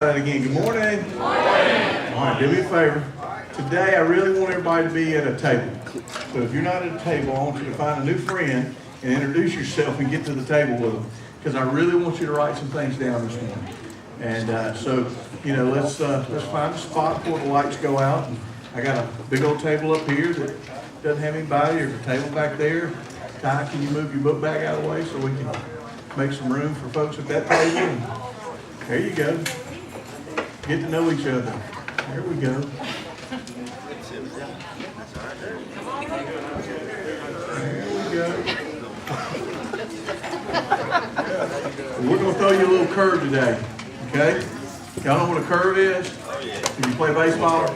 Again, good morning. Good morning. All right, do me a favor. Today, I really want everybody to be at a table. So if you're not at a table, I want you to find a new friend and introduce yourself and get to the table with them. Because I really want you to write some things down this morning. And let's find a spot before the lights go out. I got a big old table up here that doesn't have anybody. There's a table back there. Ty, can you move your book bag out of the way so we can make some room for folks at that table? And there you go. Get to know each other. There we go. There we go. We're going to throw you a little curve today. Okay? Y'all know what a curve is? Can you play baseball?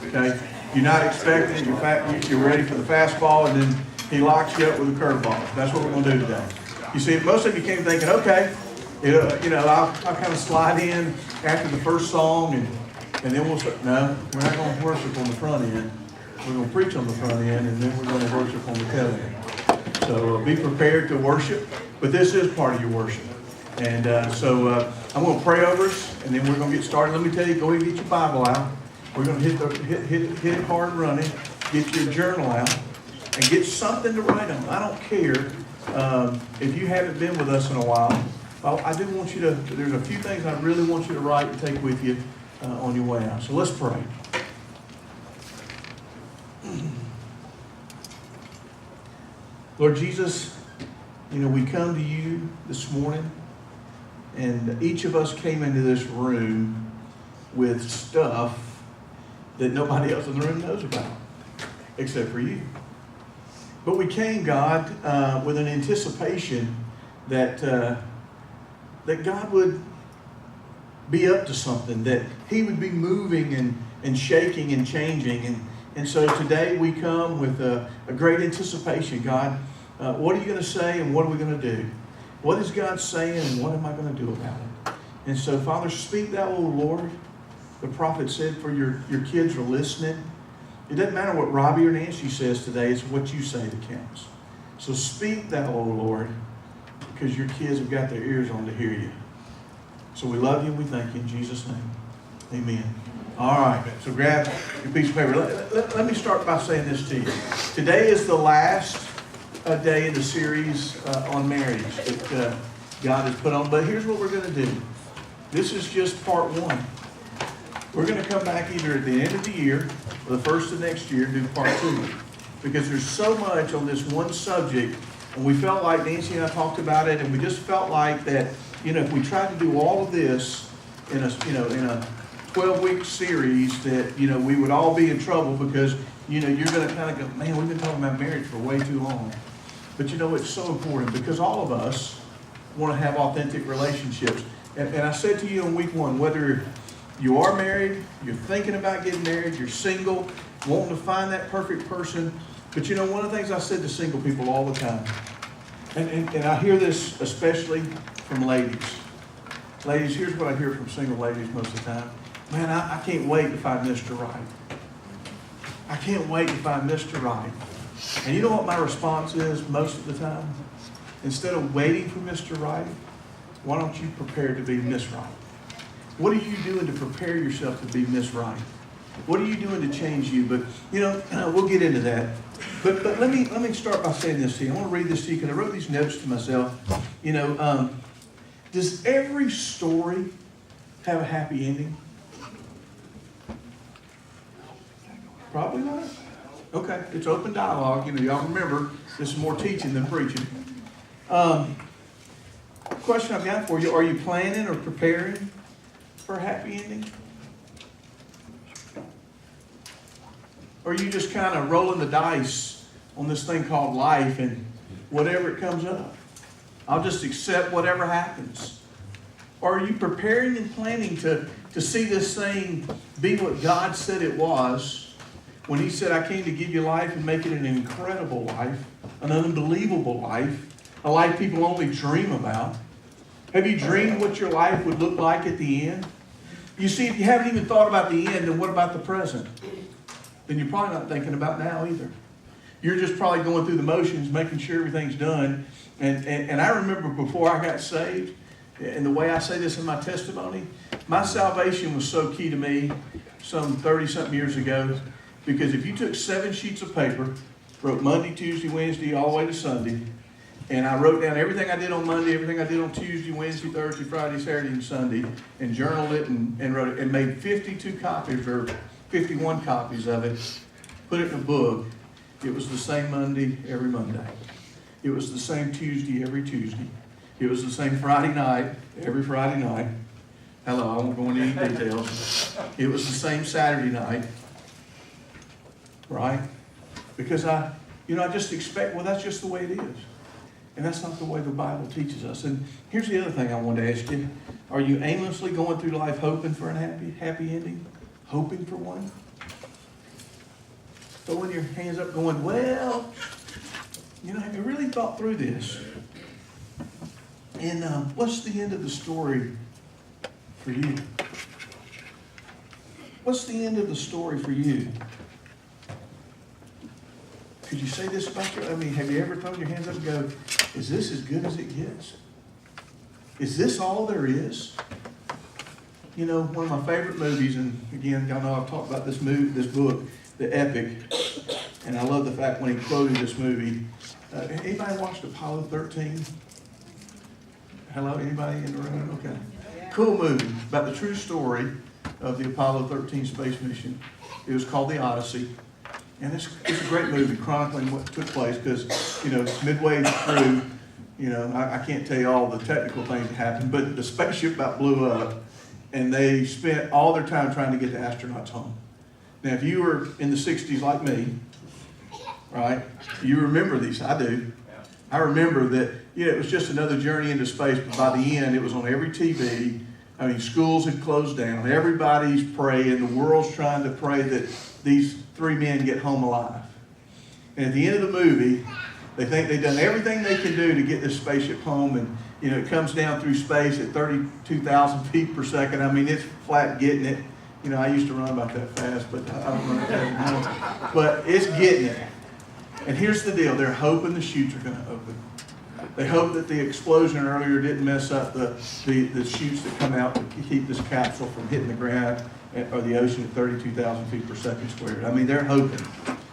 Okay. You're not expecting it. You're ready for the fastball, and then he locks you up with a curveball. That's what we're going to do today. You see, most of you came thinking, okay, I'll kind of slide in after the first song, and then we'll start. No, we're not going to worship on the front end. We're going to preach on the front end, and then we're going to worship on the tail end. So be prepared to worship, but this is part of your worship. And I'm going to pray over us, and then we're going to get started. Let me tell you, go ahead and get your Bible out. We're going to hit it hard running. Get your journal out, and get something to write on. I don't care if you haven't been with us in a while. I do want you to, there's a few things I really want you to write and take with you on your way out. So let's pray. Lord Jesus, we come to you this morning, and each of us came into this room with stuff that nobody else in the room knows about, except for you. But we came, God, with an anticipation that God would be up to something, that He would be moving and shaking and changing. And so today we come with a great anticipation. God, what are you going to say and what are we going to do? What is God saying and what am I going to do about it? And so, Father, speak thou, O Lord. The prophet said, for your kids are listening. It doesn't matter what Robbie or Nancy says today, it's what you say that counts. So speak thou, O Lord, because your kids have got their ears on to hear you. So we love you and we thank you in Jesus' name. Amen. All right, so grab your piece of paper. Let me start by saying this to you. Today is the last day in the series on marriage that God has put on. But here's what we're going to do. This is just part one. We're going to come back either at the end of the year or the first of next year and do part two. Because there's so much on this one subject. And we felt like, Nancy and I talked about it, and we just felt like that, if we tried to do all of this in a 12-week series, that, we would all be in trouble because, you're going to kind of go, man, we've been talking about marriage for way too long. But it's so important because all of us want to have authentic relationships. And I said to you in week one, whether you are married, you're thinking about getting married, you're single, wanting to find that perfect person. But one of the things I said to single people all the time, and I hear this especially from ladies. Ladies, here's what I hear from single ladies most of the time. Man, I can't wait to find Mr. Right. I can't wait to find Mr. Right. And you know what my response is most of the time? Instead of waiting for Mr. Right, why don't you prepare to be Miss Right? What are you doing to prepare yourself to be Miss Right? What are you doing to change you? But, we'll get into that. But let me start by saying this to you. I want to read this to you because I wrote these notes to myself. Does every story have a happy ending? Probably not. Okay, it's open dialogue. Y'all remember, this is more teaching than preaching. Question I've got for you, are you planning or preparing for a happy ending? Or are you just kind of rolling the dice on this thing called life and whatever it comes up? I'll just accept whatever happens. Or are you preparing and planning to see this thing be what God said it was when He said, I came to give you life and make it an incredible life, an unbelievable life, a life people only dream about? Have you dreamed what your life would look like at the end? You see, if you haven't even thought about the end, then what about the present? Then you're probably not thinking about now either. You're just probably going through the motions, making sure everything's done. And I remember before I got saved, And the way I say this in my testimony, my salvation was so key to me some 30-something years ago, because if you took 7 sheets of paper, wrote Monday, Tuesday, Wednesday, all the way to Sunday, and I wrote down everything I did on Monday, everything I did on Tuesday, Wednesday, Thursday, Friday, Saturday, and Sunday, and journaled it and wrote it, and made 52 copies or 51 copies of it, put it in a book. It was the same Monday every Monday. It was the same Tuesday every Tuesday. It was the same Friday night every Friday night. Hello, I won't go into any details. It was the same Saturday night, right? Because I just expect, well, that's just the way it is. And that's not the way the Bible teaches us. And here's the other thing I wanted to ask you. Are you aimlessly going through life hoping for a happy ending? Hoping for one? Throwing your hands up going, well, have you really thought through this? And what's the end of the story for you? What's the end of the story for you? Could you say this about your, have you ever thrown your hands up and go, is this as good as it gets? Is this all there is? One of my favorite movies, and again, y'all know I've talked about this book, The Epic, and I love the fact when he quoted this movie. Anybody watched Apollo 13? Hello, anybody in the room? Okay. Cool movie about the true story of the Apollo 13 space mission. It was called The Odyssey. And it's a great movie chronicling what took place because, midway through, I can't tell you all the technical things that happened, but the spaceship about blew up and they spent all their time trying to get the astronauts home. Now, if you were in the 60s like me, right, you remember these. I do. I remember that, it was just another journey into space, but by the end, it was on every TV. Schools had closed down. Everybody's praying. The world's trying to pray that these 3 men get home alive. And at the end of the movie, they think they've done everything they can do to get this spaceship home. And, it comes down through space at 32,000 feet per second. It's flat getting it. I used to run about that fast, but I don't run it that anymore. But it's getting it. And here's the deal. They're hoping the chutes are going to open. They hope that the explosion earlier didn't mess up the chutes that come out to keep this capsule from hitting the ground or the ocean at 32,000 feet per second squared. They're hoping.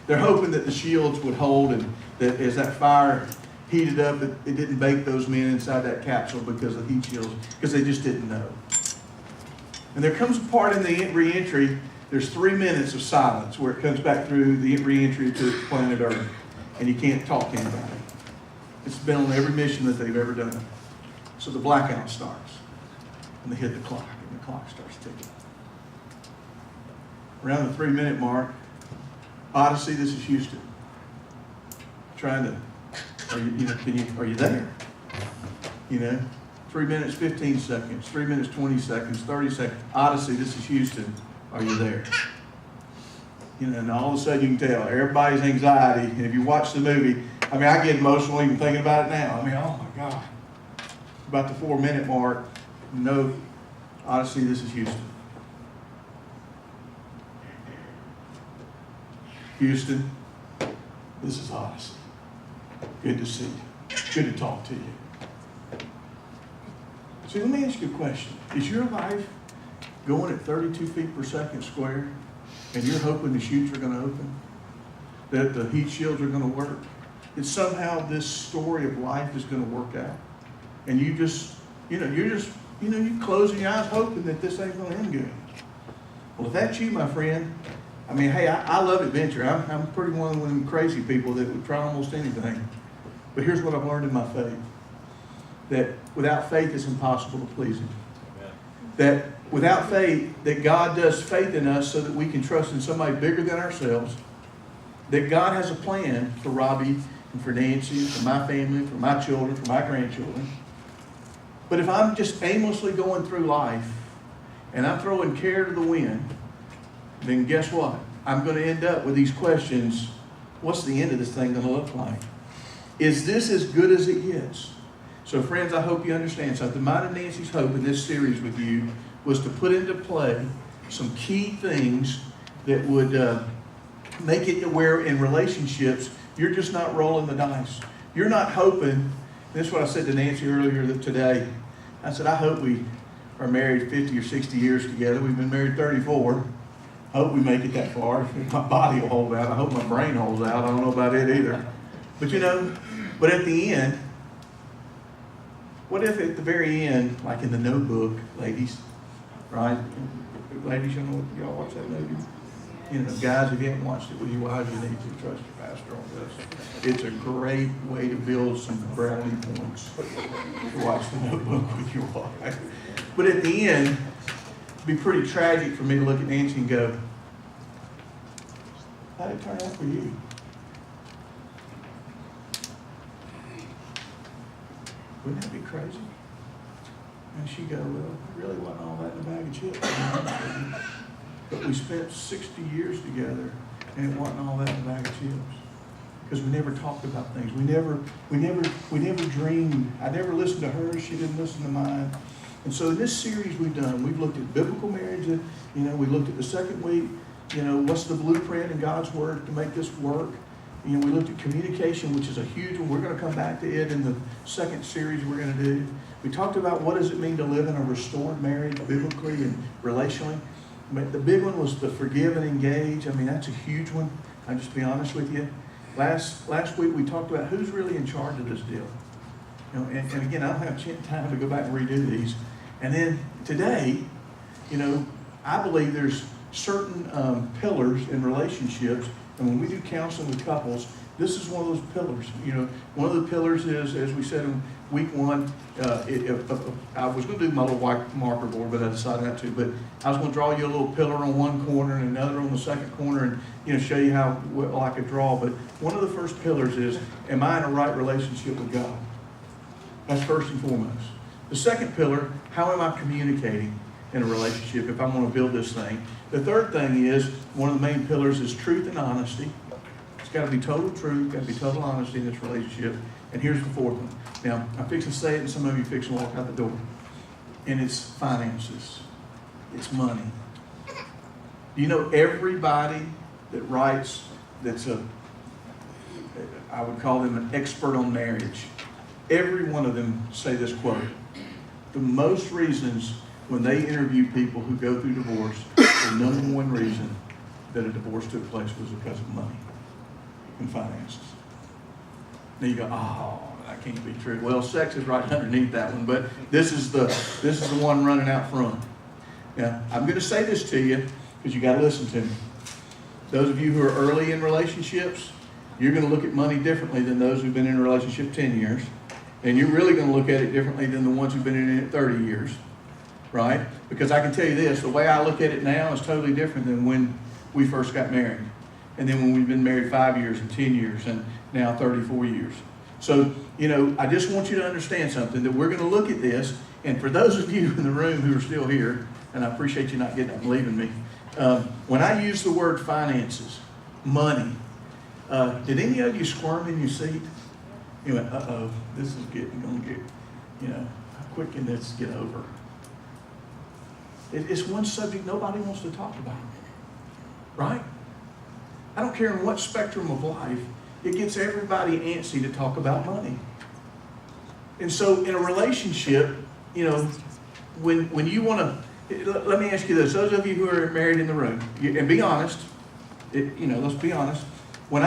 They're hoping that the shields would hold and that as that fire heated up, it didn't bake those men inside that capsule because of heat shields, because they just didn't know. And there comes a part in the re-entry, there's 3 minutes of silence where it comes back through the re-entry to planet Earth, and you can't talk to anybody. It's been on every mission that they've ever done. So the blackout starts, and they hit the clock, and the clock starts ticking. Around the 3-minute mark, Odyssey, this is Houston. Trying to, are you there? 3 minutes, 15 seconds, 3 minutes, 20 seconds, 30 seconds. Odyssey, this is Houston. Are you there? And all of a sudden you can tell everybody's anxiety. And if you watch the movie, I get emotional even thinking about it now. Oh my God. About the 4-minute mark, no, Odyssey, this is Houston. Houston, this is Odyssey. Good to see you. Good to talk to you. So let me ask you a question. Is your life going at 32 feet per second square and you're hoping the chutes are going to open? That the heat shields are going to work? That somehow this story of life is going to work out? And you're closing your eyes hoping that this ain't going to end good. Well, if that's you, my friend, hey, I love adventure. I'm pretty one of them crazy people that would try almost anything. But here's what I've learned in my faith. That without faith, it's impossible to please Him. Amen. That without faith, that God does faith in us so that we can trust in somebody bigger than ourselves. That God has a plan for Robbie and for Nancy, for my family, for my children, for my grandchildren. But if I'm just aimlessly going through life and I'm throwing care to the wind, then guess what? I'm going to end up with these questions. What's the end of this thing going to look like? Is this as good as it gets? So friends, I hope you understand something. Mine and Nancy's hope in this series with you was to put into play some key things that would make it to where in relationships, you're just not rolling the dice. You're not hoping, this is what I said to Nancy earlier today, I said, I hope we are married 50 or 60 years together. We've been married 34. I hope we make it that far. If my body will hold out. I hope my brain holds out. I don't know about it either. But you know, but at the end, what if at the very end, like in The Notebook, ladies, right? Ladies, you know, y'all watch that movie? You know, guys, if you haven't watched it with your wives, you need to trust your pastor on this. It's a great way to build some brownie points to watch The Notebook with your wife. But at the end, it'd be pretty tragic for me to look at Nancy and go, how did it turn out for you? Wouldn't that be crazy? And she'd go, well, it really wasn't all that in a bag of chips. But we spent 60 years together, and it wasn't all that in a bag of chips. Because we never talked about things. We never dreamed. I never listened to her. She didn't listen to mine. And so in this series we've done, we've looked at biblical marriage. You know, we looked at the second week. You know, what's the blueprint in God's Word to make this work? You know, we looked at communication, which is a huge one. We're going to come back to it in the second series we're going to do. We talked about what does it mean to live in a restored marriage biblically and relationally. But the big one was to forgive and engage. I mean, that's a huge one. I'll just be honest with you. Last week we talked about who's really in charge of this deal. You know, and again, I don't have time to go back and redo these. And then today, you know, I believe there's certain pillars in relationships. And when we do counseling with couples, this is one of those pillars. You know, one of the pillars is, as we said in week one, I was going to do my little white marker board, but I decided not to. But I was going to draw you a little pillar on one corner and another on the second corner, and you know, show you how well I could draw. But one of the first pillars is, am I in a right relationship with God? That's first and foremost. The second pillar, how am I communicating in a relationship if I'm going to build this thing? The third thing is, one of the main pillars is truth and honesty. It's got to be total truth, got to be total honesty in this relationship. And here's the fourth one. Now, I'm fixing to say it, and some of you fixing to walk out the door. And it's finances. It's money. Do you know everybody that writes, I would call them an expert on marriage. Every one of them say this quote. The most reasons when they interview people who go through divorce, the number one reason that a divorce took place was because of money and finances. Now you go, oh, that can't be true. Well, sex is right underneath that one, but this is the one running out front. Now, I'm going to say this to you because you got to listen to me. Those of you who are early in relationships, you're going to look at money differently than those who've been in a relationship 10 years. And you're really going to look at it differently than the ones who've been in it 30 years. Right? Because I can tell you this, the way I look at it now is totally different than when we first got married. And then when we've been married 5 years and 10 years and now 34 years. So, you know, I just want you to understand something, that we're going to look at this. And for those of you in the room who are still here, and I appreciate you not getting up and leaving me, when I use the word finances, money, did any of you squirm in your seat? You went, uh-oh, this is going to get, you know, how quick can this get over? It's one subject nobody wants to talk about, right? I don't care in what spectrum of life, it gets everybody antsy to talk about money. And so in a relationship, you know, when you want to, let me ask you this, those of you who are married in the room, and be honest, you know, let's be honest. When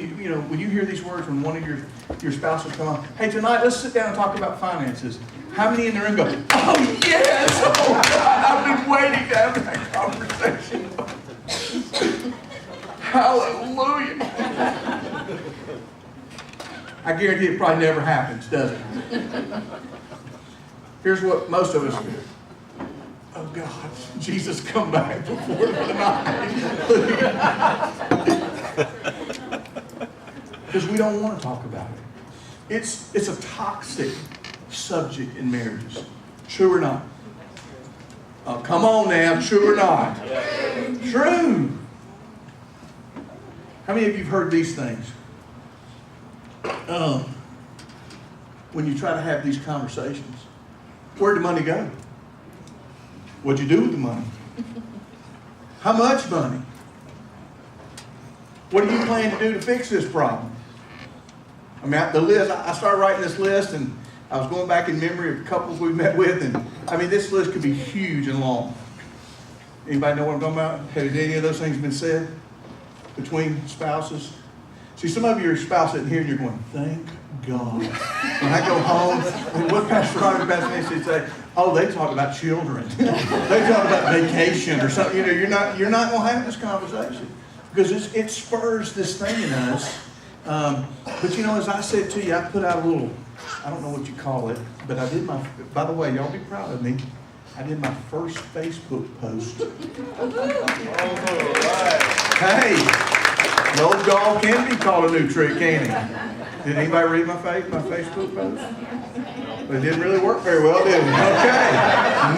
you hear these words, when one of your spouses come on, hey, tonight let's sit down and talk about finances. How many in the room go, oh yes, oh God, I've been waiting to have that conversation. Hallelujah. I guarantee it probably never happens, does it? Here's what most of us do. Oh God, Jesus, come back before the night. Because we don't want to talk about it. It's a toxic subject in marriages. True or not? Come on now, true or not? True. How many of you have heard these things? When you try to have these conversations, where'd the money go? What'd you do with the money? How much money? What do you plan to do to fix this problem? I mean, the list, I started writing this list, and I was going back in memory of couples we met with, and I mean, this list could be huge and long. Anybody know what I'm talking about? Have any of those things been said between spouses? See, some of your spouse sitting here and you're going, thank God. When I go home, what Pastor Ron and Pastor Nancy say? Oh, they talk about children. They talk about vacation or something. You know, you're not going to have this conversation because it spurs this thing in us. But you know, as I said to you, I put out a little, I don't know what you call it, but I did by the way, y'all be proud of me. I did my first Facebook post. Hey, the old dog can be called a new trick, can't he? Did anybody read my Facebook post? It didn't really work very well, did it? Okay.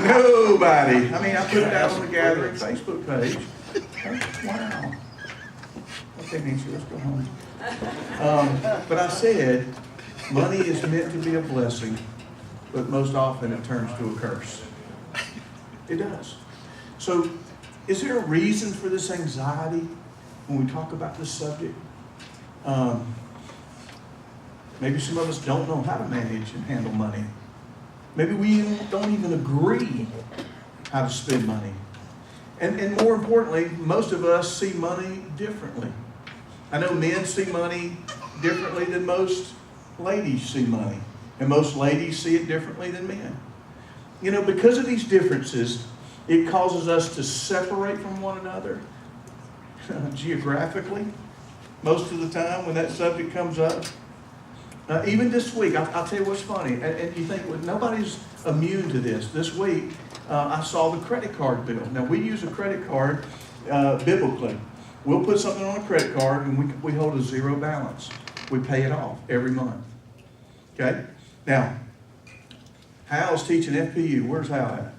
Nobody. I mean, I put it out on the Gathering Facebook page. Wow. Okay, Nancy, let's go home. But I said, money is meant to be a blessing, but most often it turns to a curse. It does. So, is there a reason for this anxiety when we talk about this subject? Maybe some of us don't know how to manage and handle money. Maybe we don't even agree how to spend money. And more importantly, most of us see money differently. I know men see money differently than most ladies see money. And most ladies see it differently than men. You know, because of these differences, it causes us to separate from one another geographically most of the time when that subject comes up. Even this week, I'll tell you what's funny, and you think, well, nobody's immune to this. This week, I saw the credit card bill. Now, we use a credit card biblically. We'll put something on a credit card, and we hold a zero balance. We pay it off every month. Okay? Now, Hal's teaching FPU. Where's Hal at?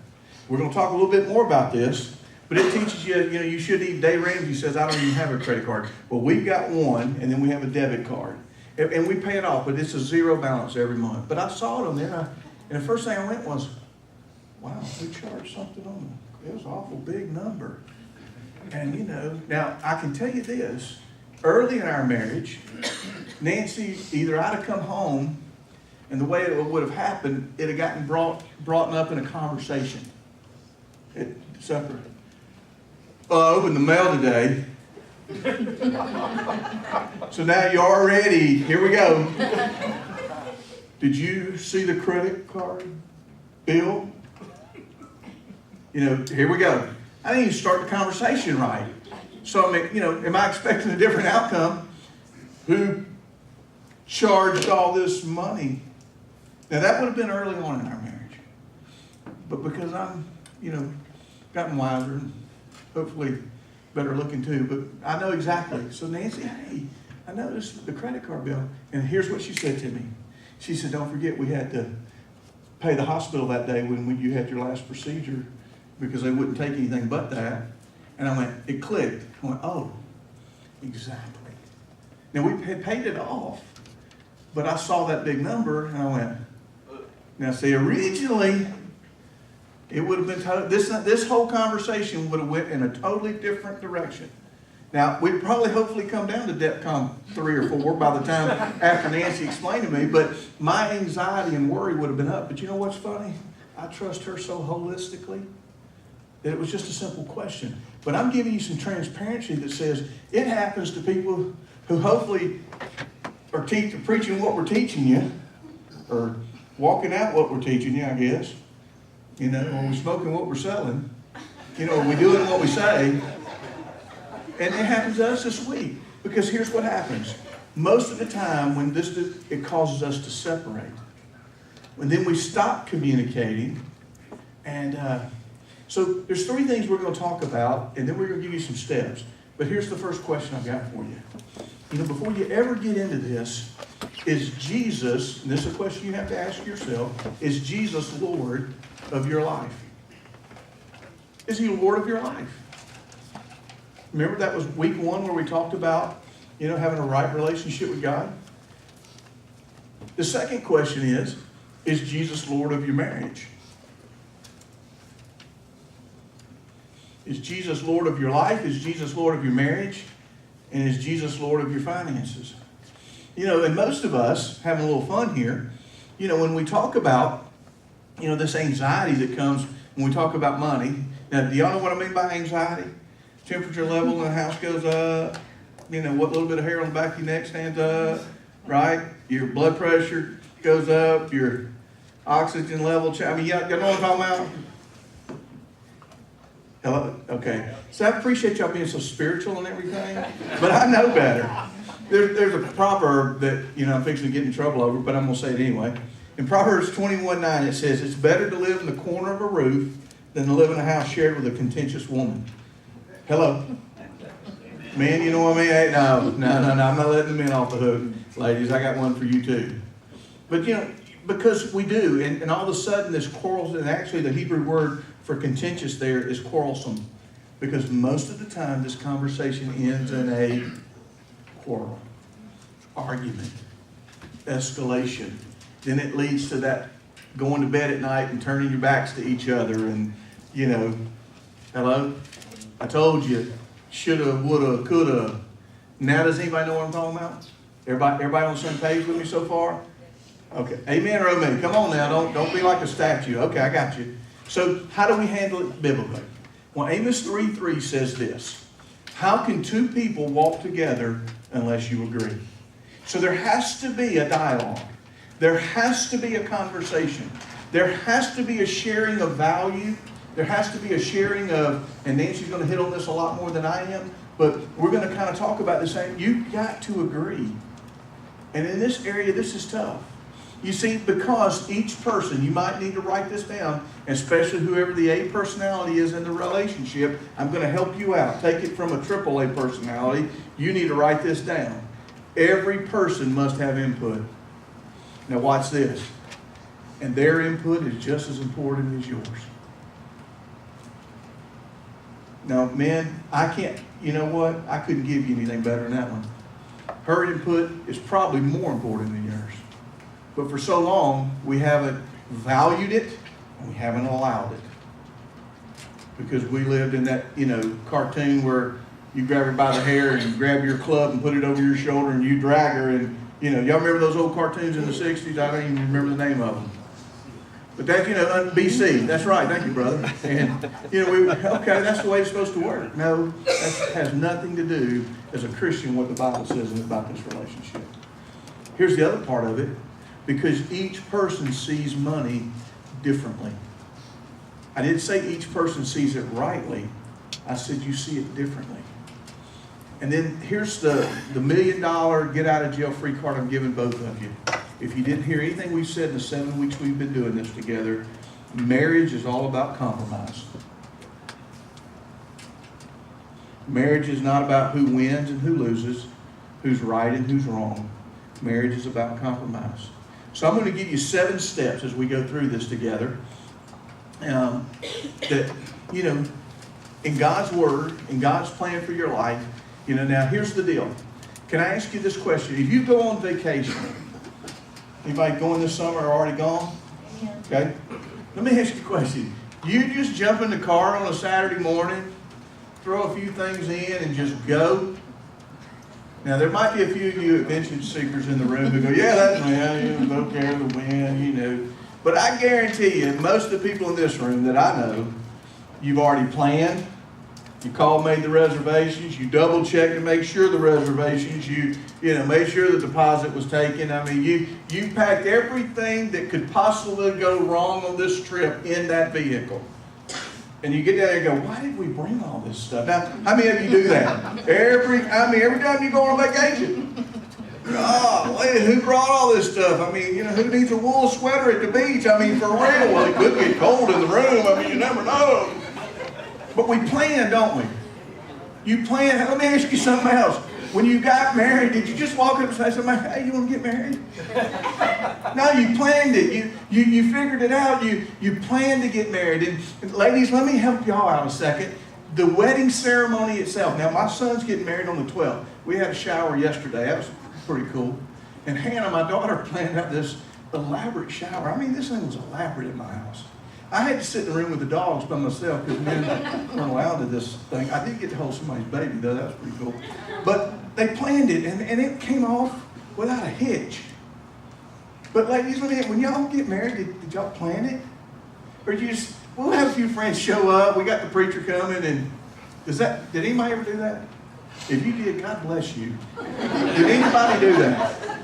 We're going to talk a little bit more about this, but it teaches you, you know, you should even, Dave Ramsey says, I don't even have a credit card. Well, we've got one, and then we have a debit card. And we pay it off, but it's a zero balance every month. But I saw it on there, and the first thing I went was, wow, we charged something on it. It was an awful big number. And, you know, now, I can tell you this. Early in our marriage, Nancy, either I'd have come home, and the way it would have happened, it had gotten brought up in a conversation at supper. Well, I opened the mail today. So now you're already, here we go. Did you see the credit card bill? You know, here we go. I didn't even start the conversation right. So, I mean, you know, am I expecting a different outcome? Who charged all this money? Now, that would have been early on in our marriage. But because I'm, you know, gotten wiser and hopefully better looking too, but I know exactly. So Nancy, hey, I noticed the credit card bill. And here's what she said to me. She said, don't forget we had to pay the hospital that day when you had your last procedure because they wouldn't take anything but that. And I went, it clicked. I went, oh, exactly. Now we had paid it off, but I saw that big number and I went, now see, originally, it would have been this whole conversation would have went in a totally different direction. Now, we'd probably hopefully come down to DEFCON 3 or 4 by the time after Nancy explained to me, but my anxiety and worry would have been up. But you know what's funny? I trust her so holistically that it was just a simple question. But I'm giving you some transparency that says it happens to people who hopefully are preaching what we're teaching you, or walking out what we're teaching you, I guess. You know, or we're smoking what we're selling. You know, are we doing what we say? And it happens to us this week. Because here's what happens. Most of the time when it causes us to separate. And then we stop communicating. And so there's 3 things we're going to talk about. And then we're going to give you some steps. But here's the first question I've got for you. You know, before you ever get into this, is Jesus, and this is a question you have to ask yourself, is Jesus Lord of your life? Is he Lord of your life? Remember that was week 1 where we talked about, you know, having a right relationship with God? The second question is Jesus Lord of your marriage? Is Jesus Lord of your life? Is Jesus Lord of your marriage? And is Jesus Lord of your finances? You know, and most of us, having a little fun here, when we talk about, this anxiety that comes when we talk about money. Now, do y'all know what I mean by anxiety? Temperature level in the house goes up. What little bit of hair on the back of your neck stands up, right? Your blood pressure goes up. Your oxygen level. Y'all know what I'm talking about? Hello? Okay. So I appreciate y'all being so spiritual and everything, but I know better. There's a proverb that, I'm fixing to get in trouble over, but I'm going to say it anyway. In Proverbs 21:9, it says, it's better to live in the corner of a roof than to live in a house shared with a contentious woman. Hello? Men, you know what I mean? Hey, no, I'm not letting the men off the hook. Ladies, I got one for you too. But, because we do, and all of a sudden this quarrels, and actually the Hebrew word for contentious there is quarrelsome. Because most of the time this conversation ends in a quarrel, argument, escalation. Then it leads to that going to bed at night and turning your backs to each other and, hello? I told you, shoulda, woulda, coulda. Now does anybody know what I'm talking about? Everybody on the same page with me so far? Okay. Amen or amen? Come on now. Don't be like a statue. Okay, I got you. So how do we handle it biblically? Well, Amos 3:3 says this. How can two people walk together unless you agree? So there has to be a dialogue. There has to be a conversation. There has to be a sharing of value. There has to be a sharing of, and Nancy's going to hit on this a lot more than I am, but we're going to kind of talk about the same. You've got to agree. And in this area, this is tough. You see, because each person, you might need to write this down, especially whoever the A personality is in the relationship. I'm going to help you out. Take it from a triple A personality. You need to write this down. Every person must have input. Now watch this. And their input is just as important as yours. Now, men, I can't, you know what? I couldn't give you anything better than that one. Her input is probably more important than yours. But for so long, we haven't valued it and we haven't allowed it. Because we lived in that, cartoon where you grab her by the hair and you grab your club and put it over your shoulder and you drag her and, y'all remember those old cartoons in the 60s? I don't even remember the name of them. But that's, BC. That's right. Thank you, brother. And, okay, that's the way it's supposed to work. No, that has nothing to do, as a Christian, what the Bible says about this relationship. Here's the other part of it. Because each person sees money differently. I didn't say each person sees it rightly. I said you see it differently. And then here's the $1 million get out of jail free card I'm giving both of you. If you didn't hear anything we've said in the 7 weeks we've been doing this together, marriage is all about compromise. Marriage is not about who wins and who loses, who's right and who's wrong. Marriage is about compromise. So I'm going to give you 7 steps as we go through this together. That, in God's Word, in God's plan for your life, now here's the deal. Can I ask you this question? If you go on vacation, anybody going this summer or already gone? Okay. Let me ask you a question. You just jump in the car on a Saturday morning, throw a few things in and just go? Now, there might be a few of you adventure seekers in the room who go, yeah, that's me. No care of the wind, But I guarantee you, most of the people in this room that I know, you've already planned. You called, made the reservations. You double checked to make sure the reservations. You made sure the deposit was taken. I mean, you packed everything that could possibly go wrong on this trip in that vehicle. And you get down there and go, why did we bring all this stuff? Now, how many of you do that? Every time you go on vacation. Oh, wait, who brought all this stuff? I mean, who needs a wool sweater at the beach? I mean, for real. Well, it could get cold in the room. I mean, you never know. But we plan, don't we? You plan. Let me ask you something else. When you got married, did you just walk up and say to somebody, hey, you want to get married? No, you planned it. You figured it out. You planned to get married. And ladies, let me help y'all out a second. The wedding ceremony itself. Now, my son's getting married on the 12th. We had a shower yesterday. That was pretty cool. And Hannah, my daughter, planned out this elaborate shower. I mean, this thing was elaborate in my house. I had to sit in the room with the dogs by myself because men weren't allowed to this thing. I did get to hold somebody's baby, though. That was pretty cool. But they planned it, and it came off without a hitch. But ladies, when y'all get married, did y'all plan it? Or you just, we'll have a few friends show up, we got the preacher coming, and did anybody ever do that? If you did, God bless you. Did anybody do that?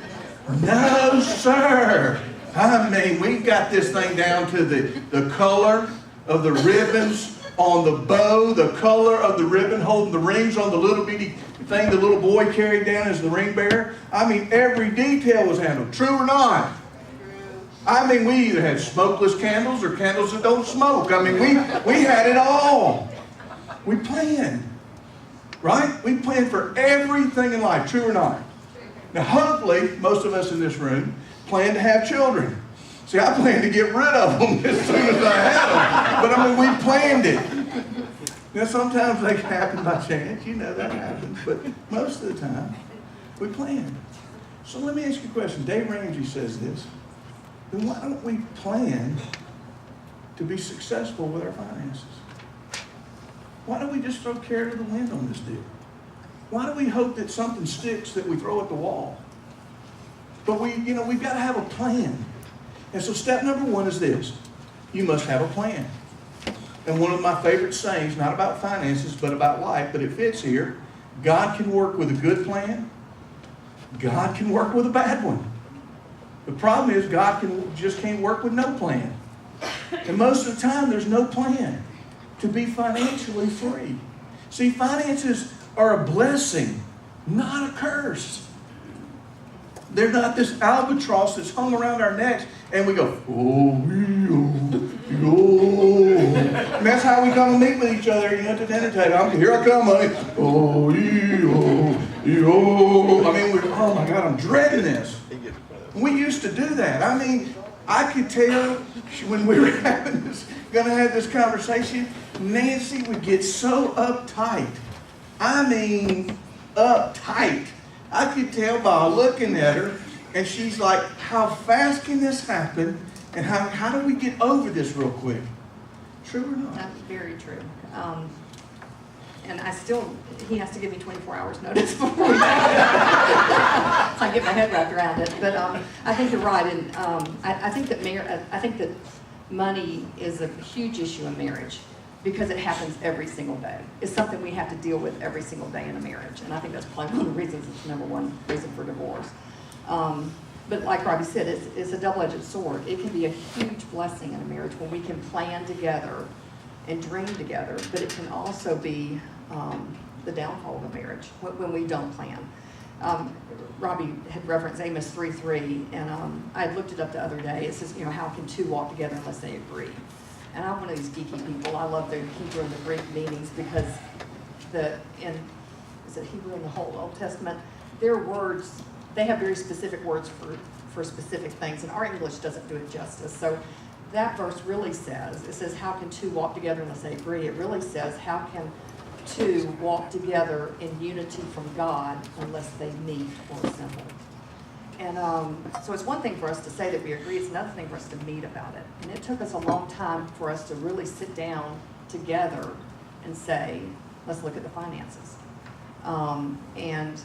No, sir. I mean, we got this thing down to the color of the ribbons on the bow, the color of the ribbon holding the rings on the little bitty thing the little boy carried down as the ring bearer. I mean, every detail was handled. True or not? I mean, we either had smokeless candles or candles that don't smoke. I mean, we had it all. We planned. Right? We planned for everything in life. True or not? Now, hopefully, most of us in this room plan to have children. See, I planned to get rid of them as soon as I had them. But I mean, we planned it. Now, sometimes they happen by chance. You know that happens. But most of the time, we planned. So let me ask you a question. Dave Ramsey says this. Then why don't we plan to be successful with our finances? Why don't we just throw care to the wind on this deal? Why do we hope that something sticks that we throw at the wall? But we've got to have a plan. And so step number one is this. You must have a plan. And one of my favorite sayings, not about finances, but about life, but it fits here. God can work with a good plan. God can work with a bad one. The problem is God just can't work with no plan. And most of the time there's no plan to be financially free. See, finances are a blessing, not a curse. They're not this albatross that's hung around our necks and we go, oh. And that's how we come and meet with each other, at the dinner table. Here I come, honey. Oh. I mean, oh my God, I'm dreading this. We used to do that. I mean, I could tell when we were going to have this conversation, Nancy would get so uptight. I mean, uptight. I could tell by looking at her, and she's like, how fast can this happen? And how do we get over this real quick? True or not? That's very true. And he has to give me 24 hours notice before we so I get my head wrapped around it. But I think you're right. And I think that money is a huge issue in marriage because it happens every single day. It's something we have to deal with every single day in a marriage. And I think that's probably one of the reasons it's the number one reason for divorce. But like Robbie said, it's a double-edged sword. It can be a huge blessing in a marriage when we can plan together and dream together, but it can also be the downfall of a marriage when we don't plan. Robbie had referenced Amos 3:3, and I had looked it up the other day. It says, how can two walk together unless they agree? And I'm one of these geeky people. I love the Hebrew and the Greek meanings because is it Hebrew in the whole Old Testament? Their words, they have very specific words for specific things, and our English doesn't do it justice. So that verse really says, how can two walk together unless they agree? It really says, how can two walk together in unity from God unless they meet or assemble? And so it's one thing for us to say that we agree, it's another thing for us to meet about it. And it took us a long time for us to really sit down together and say, let's look at the finances. And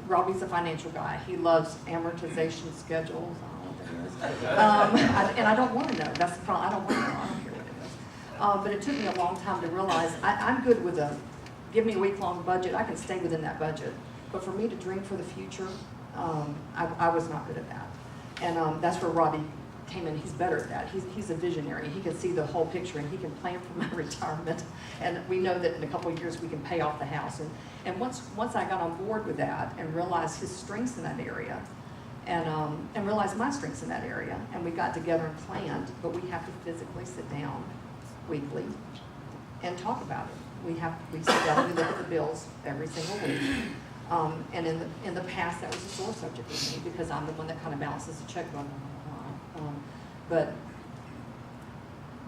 Robbie's a financial guy. He loves amortization schedules. I don't know what that is. And I don't want to know. That's the problem. I don't want to know. I don't care what it is. But it took me a long time to realize I'm good with give me a week-long budget. I can stay within that budget. But for me to dream for the future, I was not good at that. And that's where Robbie came in. He's better at that. He's a visionary. He can see the whole picture, and he can plan for my retirement. And we know that in a couple of years we can pay off the house. And once I got on board with that and realized his strengths in that area, and realized my strengths in that area, and we got together and planned, but we have to physically sit down weekly and talk about it. We sit down and we look at the bills every single week. And in the past, that was a sore subject with me because I'm the one that kind of balances the checkbook. But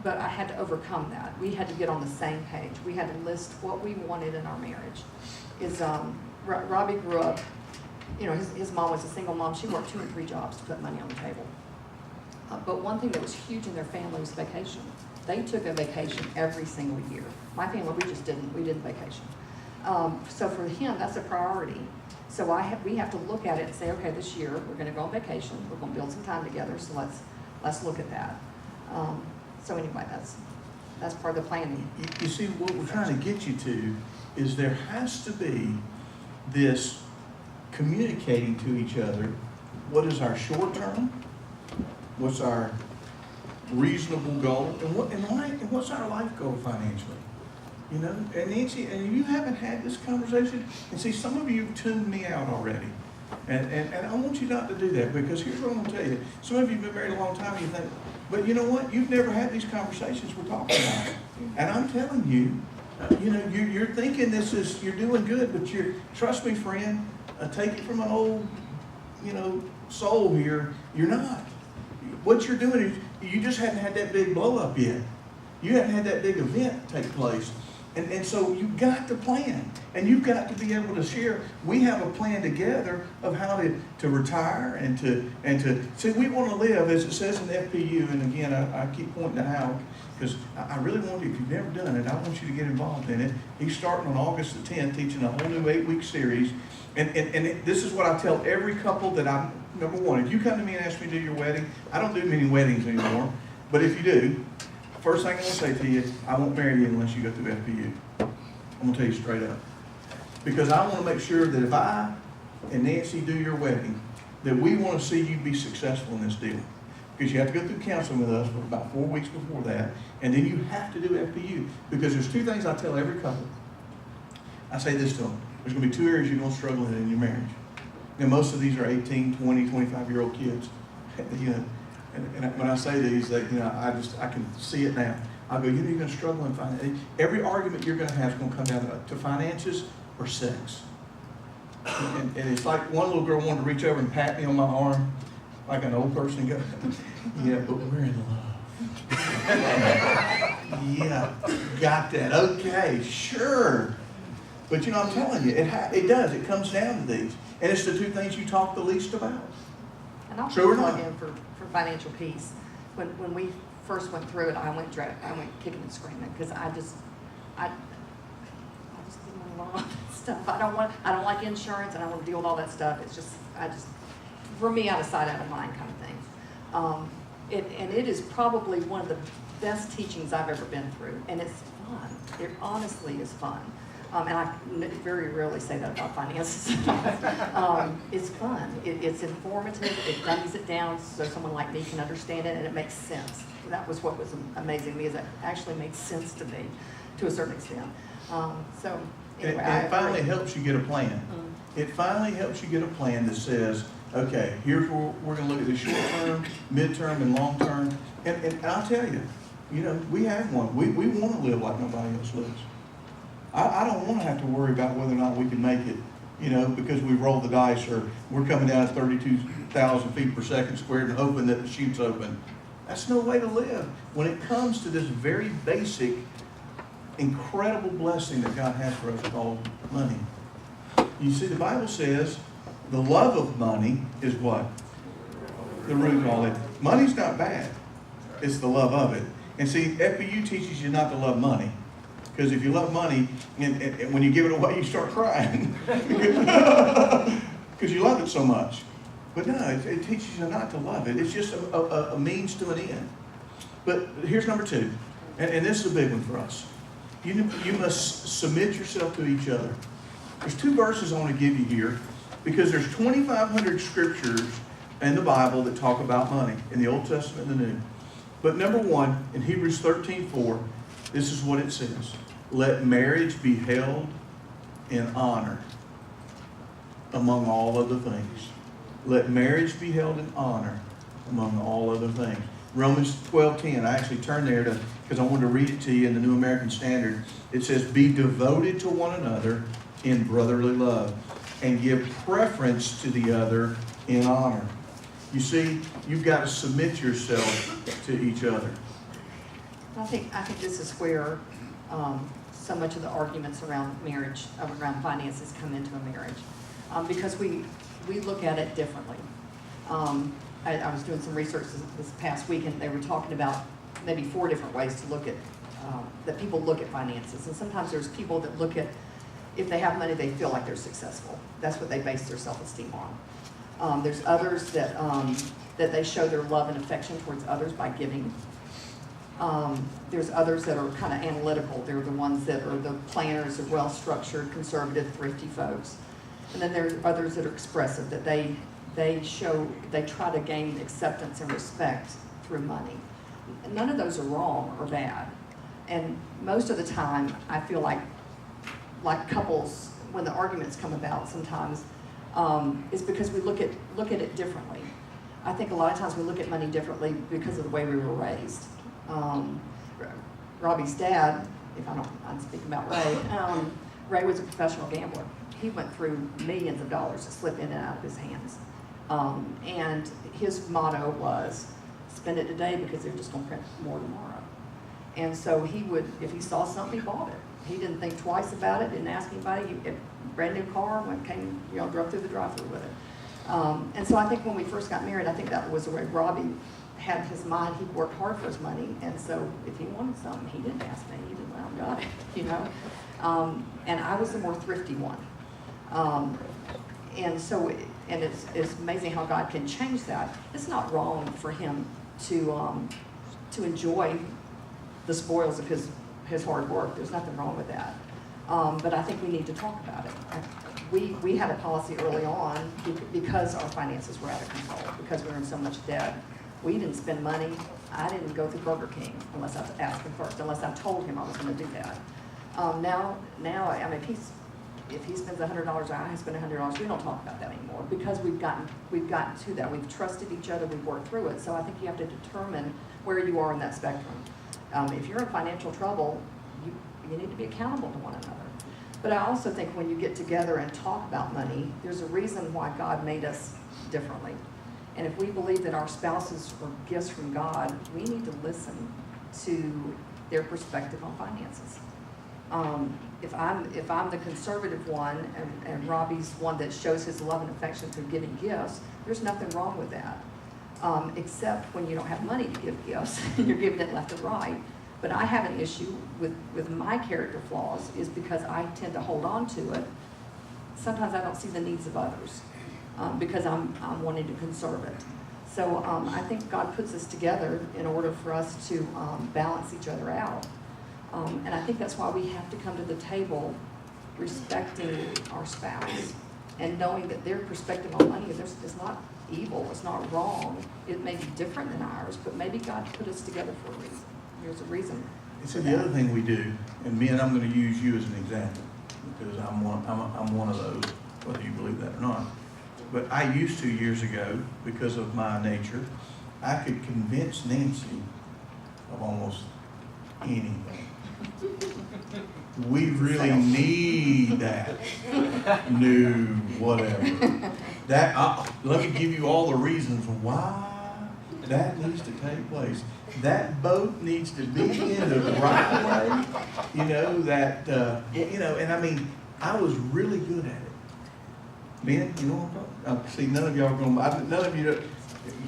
I had to overcome that. We had to get on the same page. We had to list what we wanted in our marriage. Robbie grew up, his mom was a single mom. She worked 2 and 3 jobs to put money on the table. But one thing that was huge in their family was vacation. They took a vacation every single year. My family, we didn't vacation. So for him, that's a priority. So we have to look at it and say, okay, this year, we're gonna go on vacation, we're gonna build some time together, so let's look at that. So anyway, that's part of the planning. You see, what we're trying to get you to is there has to be this communicating to each other. What is our short term? What's our reasonable goal? And what's our life goal financially? You know, and Nancy, and you haven't had this conversation. And see, some of you have tuned me out already. And I want you not to do that, because here's what I'm gonna tell you. Some of you have been married a long time and you think, but you know what? You've never had these conversations we're talking about. And I'm telling you, you know, you're thinking you're doing good, but trust me, friend, take it from an old, you know, soul here, you're not. What you're doing is, you just haven't had that big blow up yet. You haven't had that big event take place. And so you've got to plan, and you've got to be able to share. We have a plan together of how to retire and to see, we want to live, as it says in the FPU, and again, I keep pointing to Hal, because I really want you, if you've never done it, I want you to get involved in it. He's starting on August the 10th, teaching a whole new 8-week series. And this is what I tell every couple that number one, if you come to me and ask me to do your wedding, I don't do many weddings anymore, but if you do, first thing I'm going to say to you, I won't marry you unless you go through FPU. I'm going to tell you straight up. Because I want to make sure that if I and Nancy do your wedding, that we want to see you be successful in this deal. Because you have to go through counseling with us for about 4 weeks before that, and then you have to do FPU. Because there's 2 things I tell every couple. I say this to them. There's going to be 2 areas you're going to struggle in your marriage. Now, most of these are 18, 20, 25-year-old kids. You know, and when I say these, that, you know, I can see it now. I go, you know, you're going to struggle in finance. Every argument you're going to have is going to come down to finances or sex. And it's like one little girl wanted to reach over and pat me on my arm, like an old person, and go, yeah, but we're in love. Yeah, got that. Okay, sure. But you know, I'm telling you, it does. It comes down to these. And it's the 2 things you talk the least about. And I'll True or plug not? in for financial peace. When we first went through it, I went kicking and screaming, because I just didn't want all that stuff. I don't like insurance, and I don't want to deal with all that stuff. It's just, for me, out of sight, out of mind kind of thing. And it is probably one of the best teachings I've ever been through, and it's fun. It honestly is fun. And I very rarely say that about finances. It's fun. It's informative. It dummies it down so someone like me can understand it, and it makes sense. That was what was amazing to me, is it actually makes sense to me to a certain extent. So anyway, And it finally helps you get a plan. Mm-hmm. It finally helps you get a plan that says, okay, here's where we're going to look at the short term, midterm, and long term. And I'll tell you, you know, we have one. We want to live like nobody else lives. I don't want to have to worry about whether or not we can make it, you know, because we rolled the dice, or we're coming down at 32,000 feet per second squared and hoping that the chute's open. That's no way to live. When it comes to this very basic, incredible blessing that God has for us called money. You see, the Bible says the love of money is what? The root of all it. Money's not bad. It's the love of it. And see, FBU teaches you not to love money. Because if you love money, and when you give it away, you start crying. Because you love it so much. But no, it teaches you not to love it. It's just a means to an end. But here's number 2. And this is a big one for us. You must submit yourself to each other. There's 2 verses I want to give you here, because there's 2,500 scriptures in the Bible that talk about money, in the Old Testament and the New. But number 1, in Hebrews 13:4, this is what it says. Let marriage be held in honor among all other things. Let marriage be held in honor among all other things. Romans 12:10, I actually turned there because I wanted to read it to you in the New American Standard. It says, be devoted to one another in brotherly love, and give preference to the other in honor. You see, you've got to submit yourself to each other. I think this is where so much of the arguments around marriage, around finances, come into a marriage, because we look at it differently. I was doing some research this past week, and they were talking about maybe 4 different ways to look at that people look at finances. And sometimes there's people that look at if they have money, they feel like they're successful. That's what they base their self-esteem on. There's others that they show their love and affection towards others by giving. There's others that are kind of analytical. They're the ones that are the planners, the well-structured, conservative, thrifty folks. And then there's others that are expressive, that they try to gain acceptance and respect through money. None of those are wrong or bad. And most of the time, I feel like couples, when the arguments come about sometimes, is because we look at it differently. I think a lot of times we look at money differently because of the way we were raised. Robbie's dad, I'm speaking about Ray, Ray was a professional gambler. He went through millions of dollars that slip in and out of his hands. And his motto was, spend it today because they're just going to print more tomorrow. And so he would, if he saw something, he bought it. He didn't think twice about it, didn't ask anybody. Brand new car, drove through the drive-thru with it. And so I think when we first got married, I think that was the way Robbie had his mind. He worked hard for his money, and so if he wanted something, he didn't ask me. He didn't, well, got it, And I was the more thrifty one. And it's amazing how God can change that. It's not wrong for him to enjoy the spoils of his hard work. There's nothing wrong with that. But I think we need to talk about it. We had a policy early on because our finances were out of control, because we were in so much debt. We didn't spend money. I didn't go through Burger King unless I asked him first, unless I told him I was going to do that. Now, I mean, if he spends $100 or I spend $100, we don't talk about that anymore because we've gotten to that. We've trusted each other. We've worked through it. So I think you have to determine where you are in that spectrum. If you're in financial trouble, you need to be accountable to one another. But I also think when you get together and talk about money, there's a reason why God made us differently. And if we believe that our spouses are gifts from God, we need to listen to their perspective on finances. If I'm the conservative one and Robbie's one that shows his love and affection through giving gifts, there's nothing wrong with that. Except when you don't have money to give gifts, you're giving it left and right. But I have an issue with my character flaws is because I tend to hold on to it. Sometimes I don't see the needs of others because I'm wanting to conserve it. So I think God puts us together in order for us to balance each other out. And I think that's why we have to come to the table respecting our spouse and knowing that their perspective on money is not evil, it's not wrong. It may be different than ours, but maybe God put us together for a reason. There's a reason. So the other thing we do, and men, I'm going to use you as an example because I'm one of those, whether you believe that or not. But I used to years ago, because of my nature, I could convince Nancy of almost anything. We really need that new whatever. Let me give you all the reasons why that needs to take place. That boat needs to be in the right way. And I mean, I was really good at it. Men, you know what I'm talking about? See, none of y'all are going to, none of you,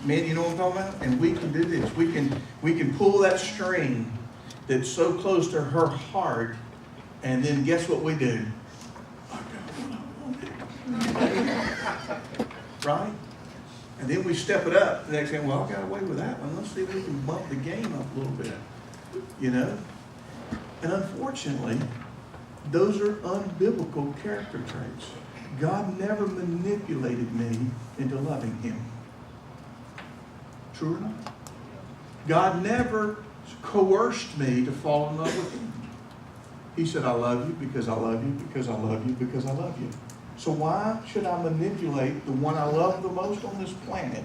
men, you know what I'm talking about? And we can do this. We can pull that string that's so close to her heart, and then guess what we do? I got what I wanted. Right? And then we step it up. The next thing, well, I got away with that one. Let's see if we can bump the game up a little bit. And unfortunately, those are unbiblical character traits. God never manipulated me into loving him. True or not? God never coerced me to fall in love with him. He said, I love you because I love you because I love you because I love you. So why should I manipulate the one I love the most on this planet,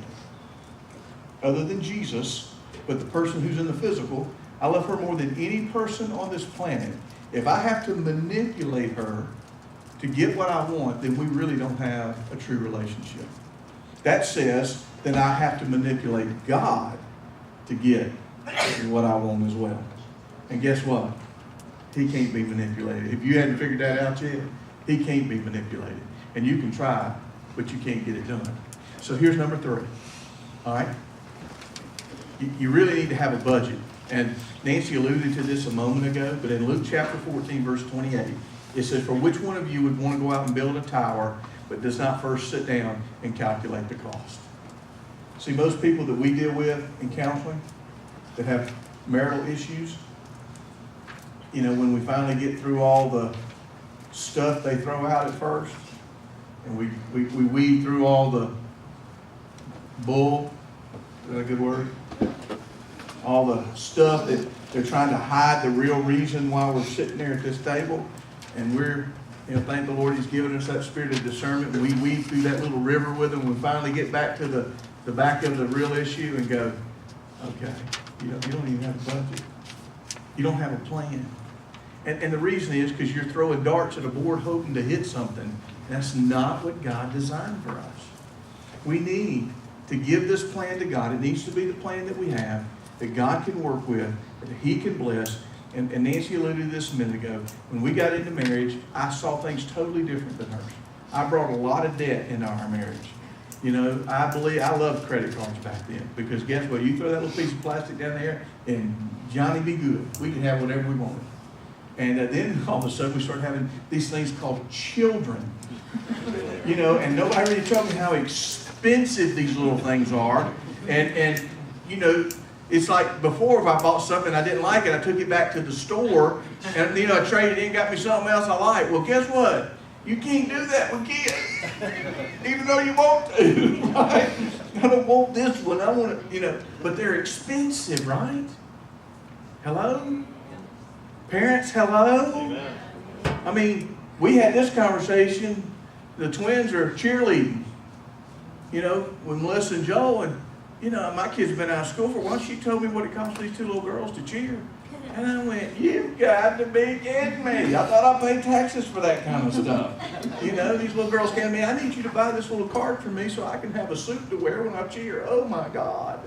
other than Jesus, but the person who's in the physical? I love her more than any person on this planet. If I have to manipulate her to get what I want, then we really don't have a true relationship. That says that I have to manipulate God to get what I want as well. And guess what? He can't be manipulated. If you hadn't figured that out yet, he can't be manipulated. And you can try, but you can't get it done. So here's number 3. All right? You really need to have a budget. And Nancy alluded to this a moment ago, but in Luke chapter 14, verse 28, It says, for which one of you would want to go out and build a tower, but does not first sit down and calculate the cost? See, most people that we deal with in counseling that have marital issues, you know, when we finally get through all the stuff they throw out at first, and we weed through all the bull, is that a good word? All the stuff that they're trying to hide the real reason why we're sitting there at this table, and we're, you know, thank the Lord He's given us that spirit of discernment, and we weed through that little river with them. We finally get back to the back of the real issue and go, okay, you don't even have a budget. You don't have a plan. And the reason is because you're throwing darts at a board hoping to hit something. That's not what God designed for us. We need to give this plan to God. It needs to be the plan that we have, that God can work with, that He can bless. And Nancy alluded to this a minute ago. When we got into marriage, I saw things totally different than hers. I brought a lot of debt into our marriage. You know, I loved credit cards back then, because guess what? You throw that little piece of plastic down there and Johnny be good. We could have whatever we wanted. And then all of a sudden we started having these things called children. You know, and nobody really told me how expensive these little things are. And you know, it's like before, if I bought something I didn't like it, I took it back to the store and, you know, I traded in, got me something else I like. Well, guess what? You can't do that with kids, even though you want to, right? I don't want this one. I want it, you know, but they're expensive, right? Hello? Parents, hello? Amen. I mean, we had this conversation. The twins are cheerleading, you know, with Melissa and Joel. And, you know, my kids have been out of school for a while. She told me what it cost these two little girls to cheer. And I went, you've got to be kidding me. I thought I paid taxes for that kind of stuff. You know, these little girls came to me, I need you to buy this little card for me so I can have a suit to wear when I cheer. Oh my God.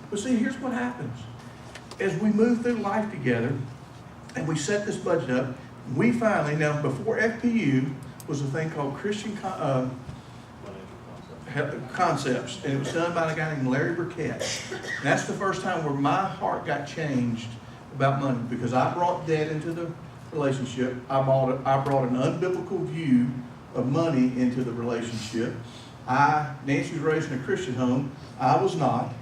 But see, here's what happens. As we move through life together and we set this budget up, we finally, now before FPU was a thing called Christian Concepts, and it was done by a guy named Larry Burkett. And that's the first time where my heart got changed about money, because I brought debt into the relationship. I brought an unbiblical view of money into the relationship. Nancy was raised in a Christian home. I was not.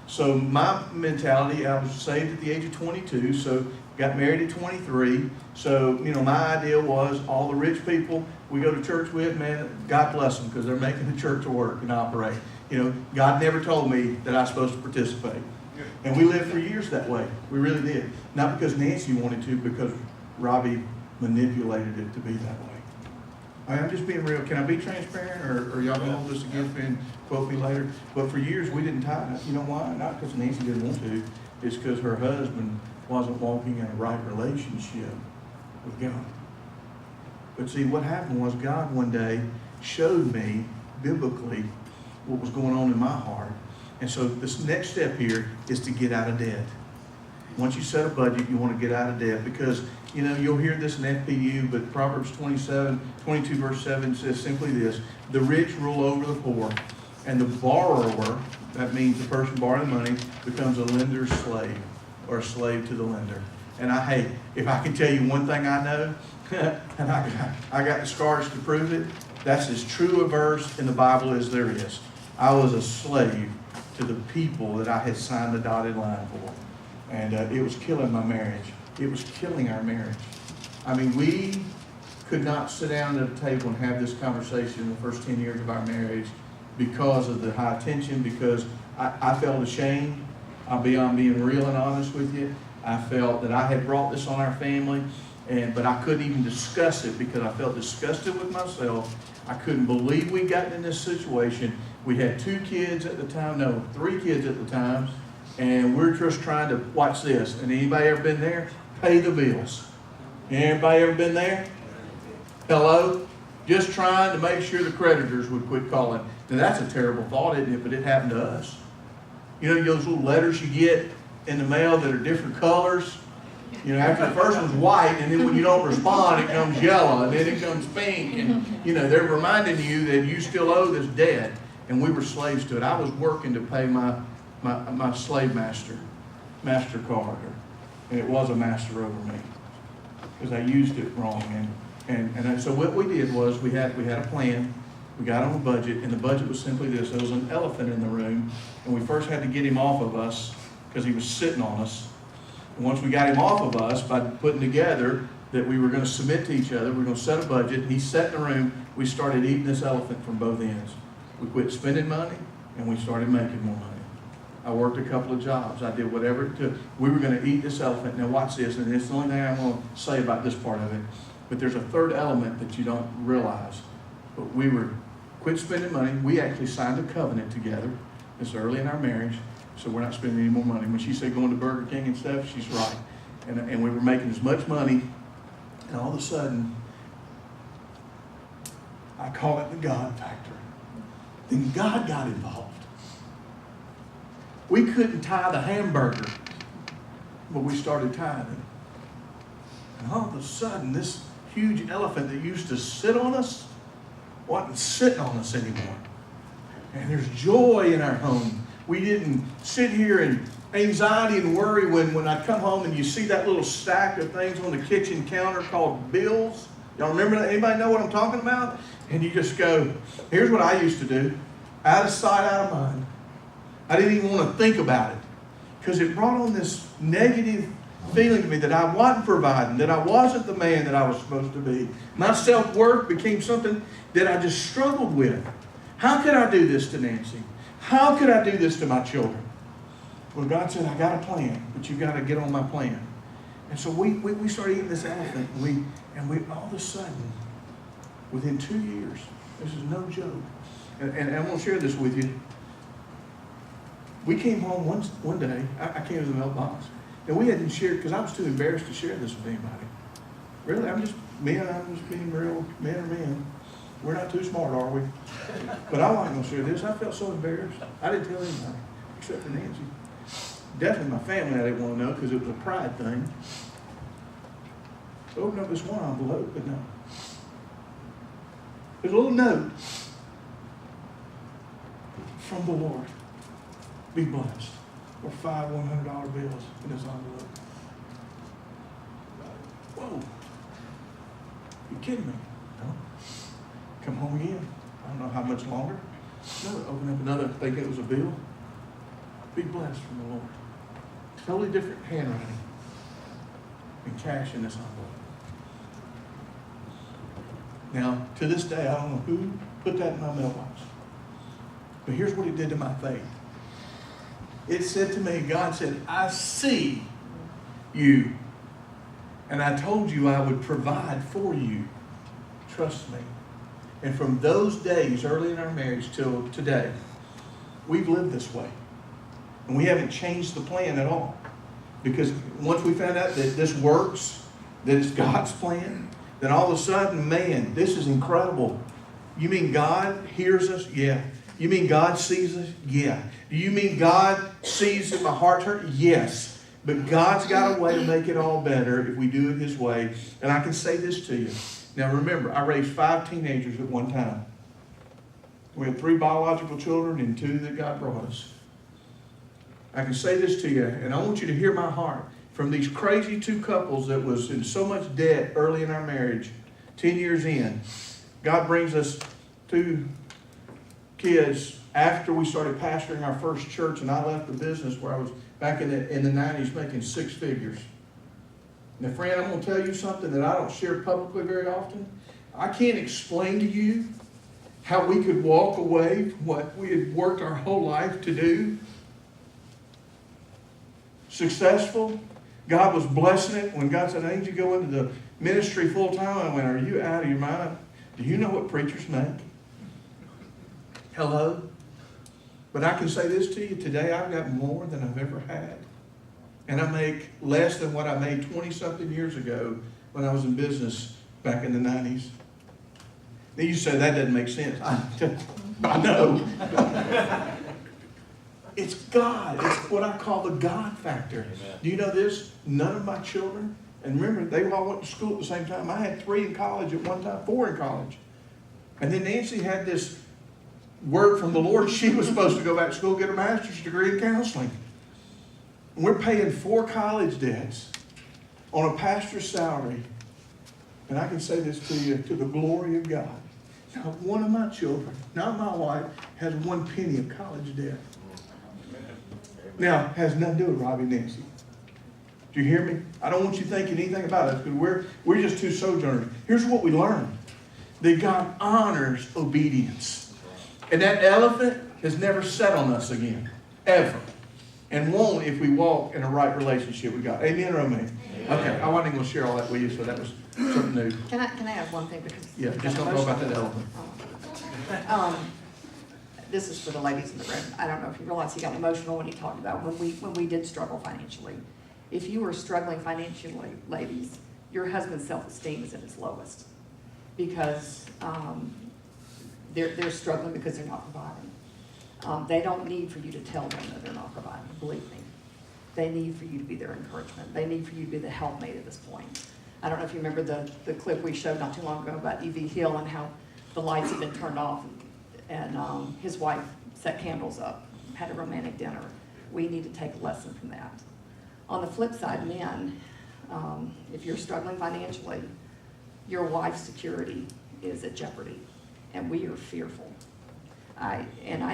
So my mentality, I was saved at the age of 22, so got married at 23. So, you know, my idea was all the rich people we go to church with, man, God bless them, because they're making the church work and operate. You know, God never told me that I was supposed to participate. And we lived for years that way. We really did. Not because Nancy wanted to, because Robbie manipulated it to be that way. I'm just being real. Can I be transparent, or y'all can hold this against me and quote me later? But for years we didn't tithe. You know why? Not because Nancy didn't want to. It's because her husband wasn't walking in a right relationship with God. But see, what happened was God one day showed me biblically what was going on in my heart. And so this next step here is to get out of debt. Once you set a budget, you want to get out of debt, because, you know, you'll hear this in FPU, but Proverbs 22 verse 7 says simply this: the rich rule over the poor, and the borrower, that means the person borrowing money, becomes a lender's slave, or a slave to the lender. And if I can tell you one thing I know, and I got the scars to prove it, that's as true a verse in the Bible as there is. I was a slave to the people that I had signed the dotted line for. And it was killing my marriage. It was killing our marriage. I mean, we could not sit down at a table and have this conversation in the first 10 years of our marriage because of the high tension, because I felt ashamed. I'm being real and honest with you. I felt that I had brought this on our family, but I couldn't even discuss it because I felt disgusted with myself. I couldn't believe we'd gotten in this situation. We had 2 kids at the time, no, 3 kids at the time, and we're just trying to watch this. And anybody ever been there? Pay the bills. Anybody ever been there? Hello? Just trying to make sure the creditors would quit calling. Now that's a terrible thought, isn't it? But it happened to us. You know those little letters you get in the mail that are different colors? You know, after the first one's white, and then when you don't respond, it comes yellow, and then it comes pink, and, you know, they're reminding you that you still owe this debt. And we were slaves to it. I was working to pay my slave MasterCard, and it was a master over me. because I used it wrong. And so what we did was we had a plan. We got on a budget, and the budget was simply this. There was an elephant in the room, and we first had to get him off of us because he was sitting on us. And once we got him off of us by putting together that we were going to submit to each other, we were going to set a budget, and he sat in the room, we started eating this elephant from both ends. We quit spending money, and we started making more money. I worked a couple of jobs. I did whatever it took. We were going to eat this elephant. Now watch this, and it's the only thing I'm going to say about this part of it. But there's a third element that you don't realize. But we were quit spending money. We actually signed a covenant together. It's early in our marriage, so we're not spending any more money. When she said going to Burger King and stuff, she's right. And we were making as much money, and all of a sudden, I call it the God factor. Then God got involved. We couldn't tithe a hamburger, but we started tithing. And all of a sudden, this huge elephant that used to sit on us wasn't sitting on us anymore. And there's joy in our home. We didn't sit here in anxiety and worry when I come home and you see that little stack of things on the kitchen counter called bills. Y'all remember that? Anybody know what I'm talking about? And you just go, here's what I used to do. Out of sight, out of mind. I didn't even want to think about it because it brought on this negative feeling to me that I wasn't providing, that I wasn't the man that I was supposed to be. My self-worth became something that I just struggled with. How could I do this to Nancy? How could I do this to my children? Well, God said, I got a plan, but you got to get on my plan. And so we started eating this elephant, and we all of a sudden, within 2 years, this is no joke, and I'm going to share this with you. We came home one day, I came to the mailbox, and we hadn't shared, because I was too embarrassed to share this with anybody. Really, I'm just being real, men are men. We're not too smart, are we? But I wasn't going to share this. I felt so embarrassed. I didn't tell anybody, except for Nancy. Definitely my family I didn't want to know, because it was a pride thing. So I opened up this one envelope, but no. There's a little note from the Lord. Be blessed. Or 5 $100 bills in this envelope. Whoa. You kidding me? No. Come home again. I don't know how much longer. No, open up another, thinking it was a bill. Be blessed from the Lord. Totally different handwriting. And cash in this envelope. Now, to this day, I don't know who put that in my mailbox. But here's what it did to my faith. It said to me, God said, I see you. And I told you I would provide for you. Trust me. And from those days, early in our marriage till today, we've lived this way. And we haven't changed the plan at all. Because once we found out that this works, that it's God's plan, then all of a sudden, man, this is incredible. You mean God hears us? Yeah. You mean God sees us? Yeah. Do you mean God sees that my heart's hurt? Yes. But God's got a way to make it all better if we do it His way. And I can say this to you. Now remember, I raised 5 teenagers at one time. We had 3 biological children and 2 that God brought us. I can say this to you, and I want you to hear my heart. From these crazy 2 couples that was in so much debt early in our marriage, 10 years in, God brings us 2 kids after we started pastoring our first church, and I left the business where I was back in the 90s making 6 figures. Now, friend, I'm going to tell you something that I don't share publicly very often. I can't explain to you how we could walk away from what we had worked our whole life to do. Successful. God was blessing it. When God said, I need you to go into the ministry full time, I went, are you out of your mind? Do you know what preachers make? Hello? But I can say this to you, today I've got more than I've ever had. And I make less than what I made 20-something years ago when I was in business back in the 90s. Now you say that doesn't make sense. I know. It's God. It's what I call the God factor. Amen. Do you know this? None of my children, and remember, they all went to school at the same time. I had 3 in college at one time, 4 in college. And then Nancy had this word from the Lord. She was supposed to go back to school, get her master's degree in counseling. And we're paying 4 college debts on a pastor's salary And I can say this to you, to the glory of God. Not one of my children, not my wife, has 1 penny of college debt. Now, has nothing to do with Robbie and Nancy. Do you hear me? I don't want you thinking anything about us, because we're just two sojourners. Here's what we learned. That God honors obedience. And that elephant has never sat on us again. Ever. And won't if we walk in a right relationship with God. Amen or amen? Okay, I wasn't going to share all that with you, so that was something new. Can I add one thing? Because Yeah, just don't go about that elephant. This is for the ladies in the room. I don't know if you realize he got emotional when he talked about when we did struggle financially. If you were struggling financially, ladies, your husband's self-esteem is at its lowest because they're struggling because they're not providing. They don't need for you to tell them that they're not providing. Believe me, they need for you to be their encouragement. They need for you to be the helpmate at this point. I don't know if you remember the clip we showed not too long ago about E.V. Hill and how the lights had been turned off and his wife set candles up, had a romantic dinner. We need to take a lesson from that. On the flip side, men, if you're struggling financially, your wife's security is at jeopardy, and we are fearful. I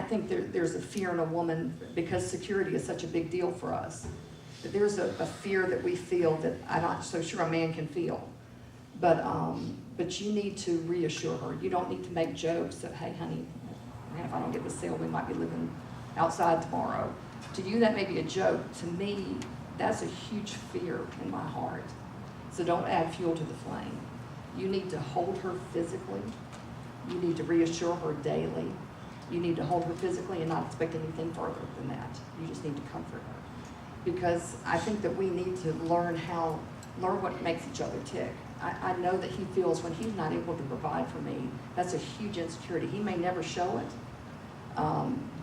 think there's a fear in a woman, because security is such a big deal for us, that there's a fear that we feel that I'm not so sure a man can feel. But you need to reassure her. You don't need to make jokes that, hey, honey, if I don't get the sale, we might be living outside tomorrow. To you, that may be a joke. To me, that's a huge fear in my heart. So don't add fuel to the flame. You need to hold her physically. You need to reassure her daily. You need to hold her physically and not expect anything further than that. You just need to comfort her. Because I think that we need to learn what makes each other tick. I know that he feels when he's not able to provide for me, that's a huge insecurity. He may never show it,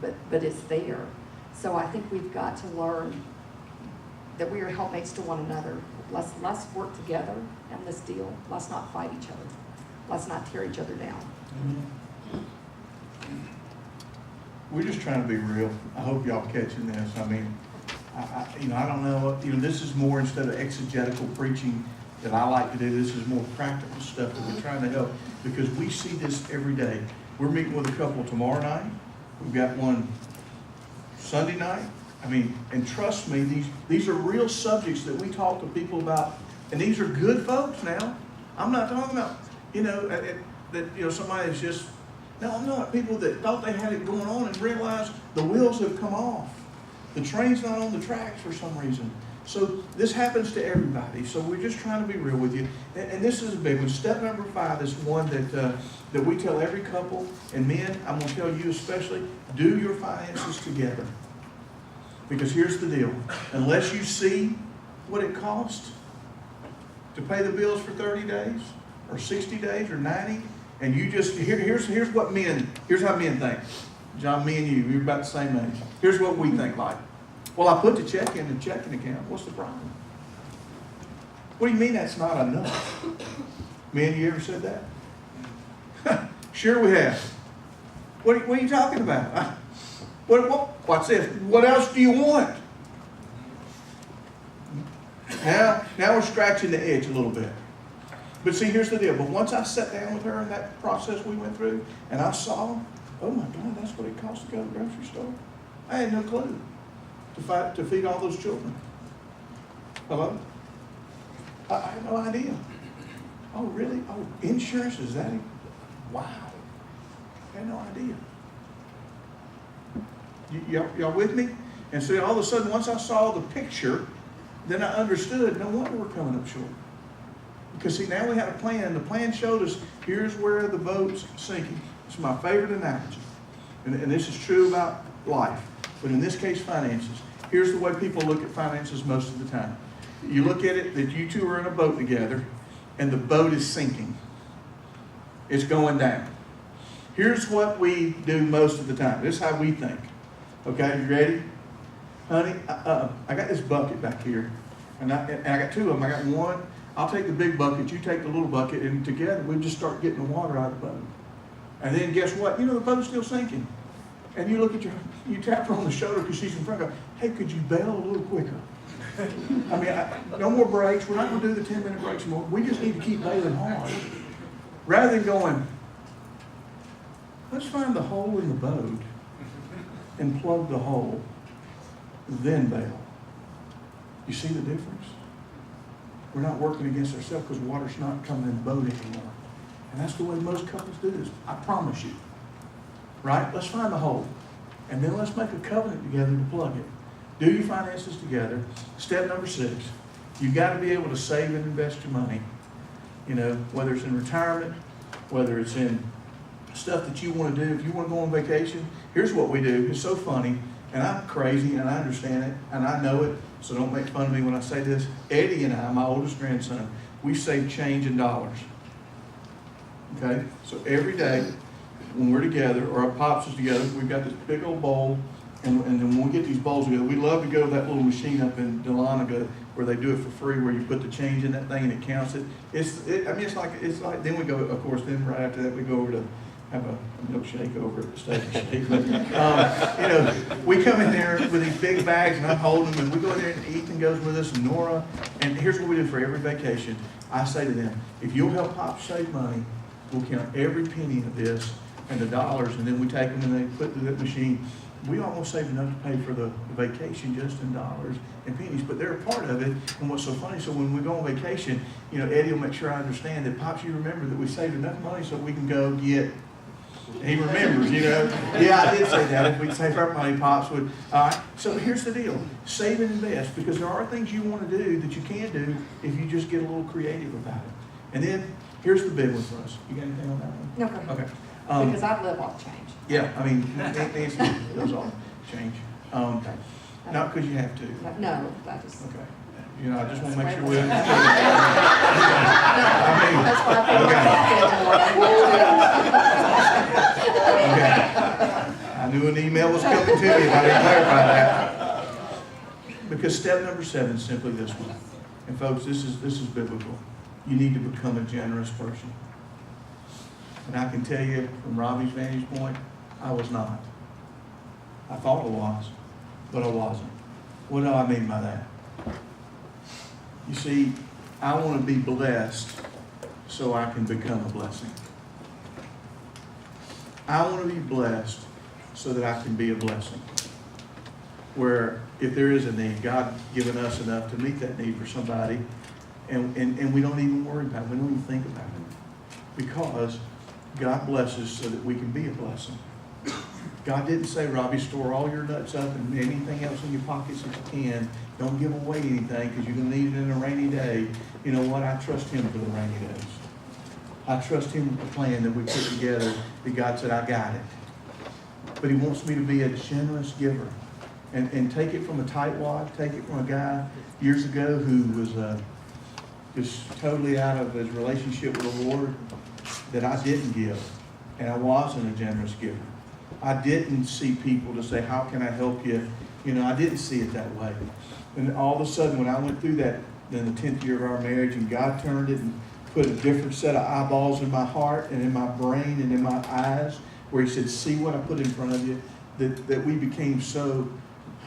but it's there. So I think we've got to learn that we are helpmates to one another. Let's work together on this deal. Let's not fight each other. Let's not tear each other down. We're just trying to be real. I hope y'all catching this. I mean, I don't know. This is more, instead of exegetical preaching that I like to do, this is more practical stuff that we're trying to help, because we see this every day. We're meeting with a couple tomorrow night. We've got one Sunday night. I mean, and trust me, these are real subjects that we talk to people about, and these are good folks now. I'm not talking about, that somebody is just, no, I'm not. People that thought they had it going on and realized the wheels have come off. The train's not on the tracks for some reason. So this happens to everybody. So we're just trying to be real with you. And this is a big one. Step number 5 is one that we tell every couple. And men, I'm going to tell you especially, do your finances together. Because here's the deal. Unless you see what it costs to pay the bills for 30 days or 60 days or 90, and you just, here's how men think. John, me and you're about the same age. Here's what we think like. Well, I put the check in the checking account. What's the problem? What do you mean that's not enough? Men, you ever said that? Sure we have. What are you talking about? What's this? What else do you want? Now we're scratching the edge a little bit. But see, here's the deal. But once I sat down with her in that process we went through, and I saw, oh my God, that's what it costs to go to the grocery store. I had no clue to feed all those children. Hello? I had no idea. Oh, really? Oh, insurance, is that it? Wow. I had no idea. Y'all with me? And so all of a sudden, once I saw the picture, then I understood, no wonder we're coming up short. Because see, now we had a plan. The plan showed us, here's where the boat's sinking. It's my favorite analogy. And this is true about life. But in this case, finances. Here's the way people look at finances most of the time. You look at it that you two are in a boat together, and the boat is sinking. It's going down. Here's what we do most of the time. This is how we think. Okay, you ready? Honey, I got this bucket back here. And I got 2 of them. I got one. I'll take the big bucket, you take the little bucket, and together we just start getting the water out of the boat. And then guess what? The boat's still sinking. And you look at you tap her on the shoulder because she's in front of her. Hey, could you bail a little quicker? I mean, no more breaks. We're not gonna do the 10-minute breaks anymore. We just need to keep bailing hard. Rather than going, let's find the hole in the boat and plug the hole, then bail. You see the difference? We're not working against ourselves because water's not coming in the boat anymore. And that's the way most couples do this. I promise you. Right? Let's find the hole. And then let's make a covenant together to plug it. Do your finances together. Step number 6. You've got to be able to save and invest your money. You know, whether it's in retirement, whether it's in stuff that you want to do. If you want to go on vacation, here's what we do. It's so funny. And I'm crazy, and I understand it, and I know it, so don't make fun of me when I say this. Eddie and I, my oldest grandson, we save change in dollars. Okay? So every day, when we're together, or our pops is together, we've got this big old bowl, and then when we get these bowls together, we love to go to that little machine up in Dahlonega where they do it for free, where you put the change in that thing and it counts it. It's like, then we go, of course, then right after that, we go over to have a milkshake over at the Steak and Shake. But, you know, we come in there with these big bags, and I'm holding them, and we go in there, and Ethan goes with us, and Nora, and here's what we do for every vacation. I say to them, if you'll help Pop save money, we'll count every penny of this and the dollars, and then we take them and they put through that machine. We almost save enough to pay for the vacation just in dollars and pennies, but they're a part of it. And what's so funny, so when we go on vacation, you know, Eddie will make sure I understand that, Pops, you remember that we saved enough money so we can go get. He remembers, you know. Yeah, I did say that. If we'd save our money, Pops would. All right. So here's the deal. Save and invest, because there are things you want to do that you can do if you just get a little creative about it. And then here's the big one for us. You got anything on that one? No, go ahead. Okay. Because I live off change. Yeah, I mean, Nancy does all change. Not because you have to. No, I just. Okay. You know, I just want to make sure we understand. That's why I Okay. I knew an email was coming to me if I didn't clarify that. Because step number 7 is simply this one. And folks, this is biblical. You need to become a generous person. And I can tell you from Robbie's vantage point, I was not. I thought I was, but I wasn't. What do I mean by that? You see, I want to be blessed so I can become a blessing. I want to be blessed so that I can be a blessing. Where if there is a need, God's given us enough to meet that need for somebody, and we don't even worry about it. We don't even think about it. Because God blesses so that we can be a blessing. God didn't say, Robbie, store all your nuts up and anything else in your pockets that you can. Don't give away anything because you're going to need it in a rainy day. You know what? I trust Him for the rainy days. I trust Him with the plan that we put together that God said, I got it. But He wants me to be a generous giver. And take it from a tightwad, take it from a guy years ago who was just totally out of his relationship with the Lord, that I didn't give. And I wasn't a generous giver. I didn't see people to say, how can I help you? You know, I didn't see it that way. And all of a sudden, when I went through that, in the 10th year of our marriage, and God turned it and put a different set of eyeballs in my heart and in my brain and in my eyes, where He said, see what I put in front of you, that we became so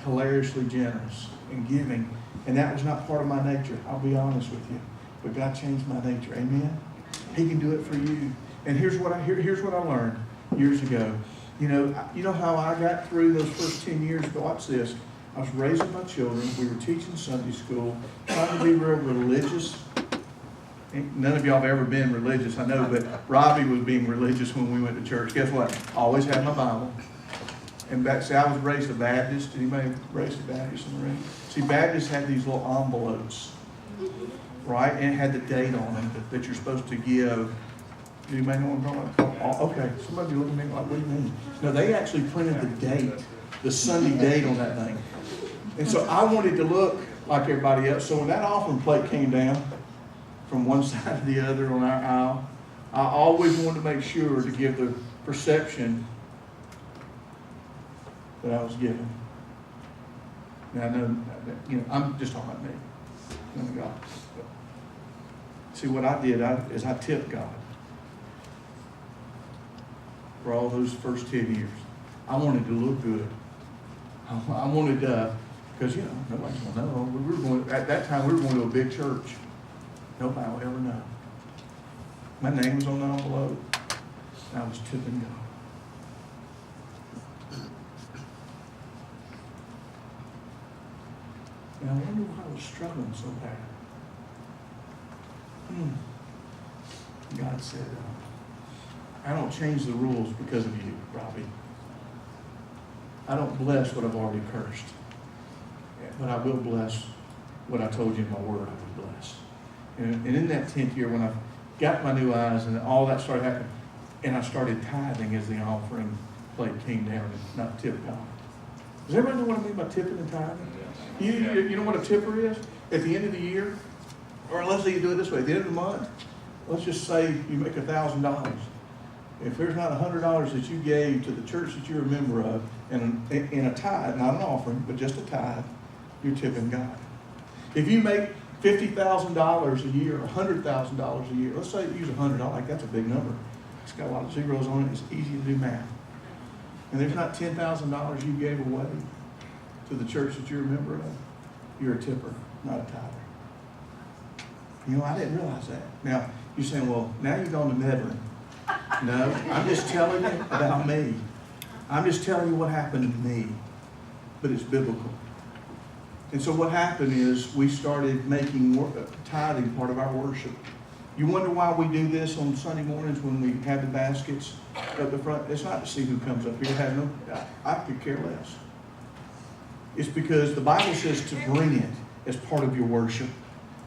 hilariously generous and giving. And that was not part of my nature, I'll be honest with you. But God changed my nature. Amen? He can do it for you. And here's what I learned years ago. You know how I got through those first 10 years? Watch this. I was raising my children. We were teaching Sunday school, trying to be real religious. None of y'all have ever been religious, I know, but Robbie was being religious when we went to church. Guess what? I always had my Bible. And see, I was raised a Baptist. Anybody raised a Baptist in the room? See, Baptists had these little envelopes, right? And it had the date on them that you're supposed to give. Do anybody know what I'm talking about? Okay, some of you looking at me like, what do you mean? No, they actually printed the date, the Sunday date on that thing. And so I wanted to look like everybody else. So when that offering plate came down from one side to the other on our aisle, I always wanted to make sure to give the perception that I was given. Now, I know, I'm just talking about me. Not God. See, what I did is I tipped God for all those first 10 years. I wanted to look good. I wanted Because, nobody's going to know. We were going, at that time, we were going to a big church. Nobody will ever know. My name was on the envelope, and I was tipping God. And I wonder why I was struggling so bad. God said, I don't change the rules because of you, Robbie. I don't bless what I've already cursed. But I will bless what I told you in my word I would bless. And in that 10th year, when I got my new eyes and all that started happening, and I started tithing as the offering plate came down and not tipped God. Does everybody know what I mean by tipping and tithing? You know what a tipper is? At the end of the year, or let's say you do it this way, at the end of the month, let's just say you make $1,000. If there's not $100 that you gave to the church that you're a member of, and in a tithe, not an offering, but just a tithe, you're tipping God. If you make $50,000 a year, or $100,000 a year, let's say you use $100, like that's a big number. It's got a lot of zeros on it. It's easy to do math. And there's not $10,000 you gave away to the church that you're a member of. You're a tipper, not a tither. I didn't realize that. Now, you're saying, well, now you're going to meddling. No, I'm just telling you about me. I'm just telling you what happened to me. But it's biblical. And so what happened is we started making tithing part of our worship. You wonder why we do this on Sunday mornings when we have the baskets at the front? It's not to see who comes up here. I could care less. It's because the Bible says to bring it as part of your worship,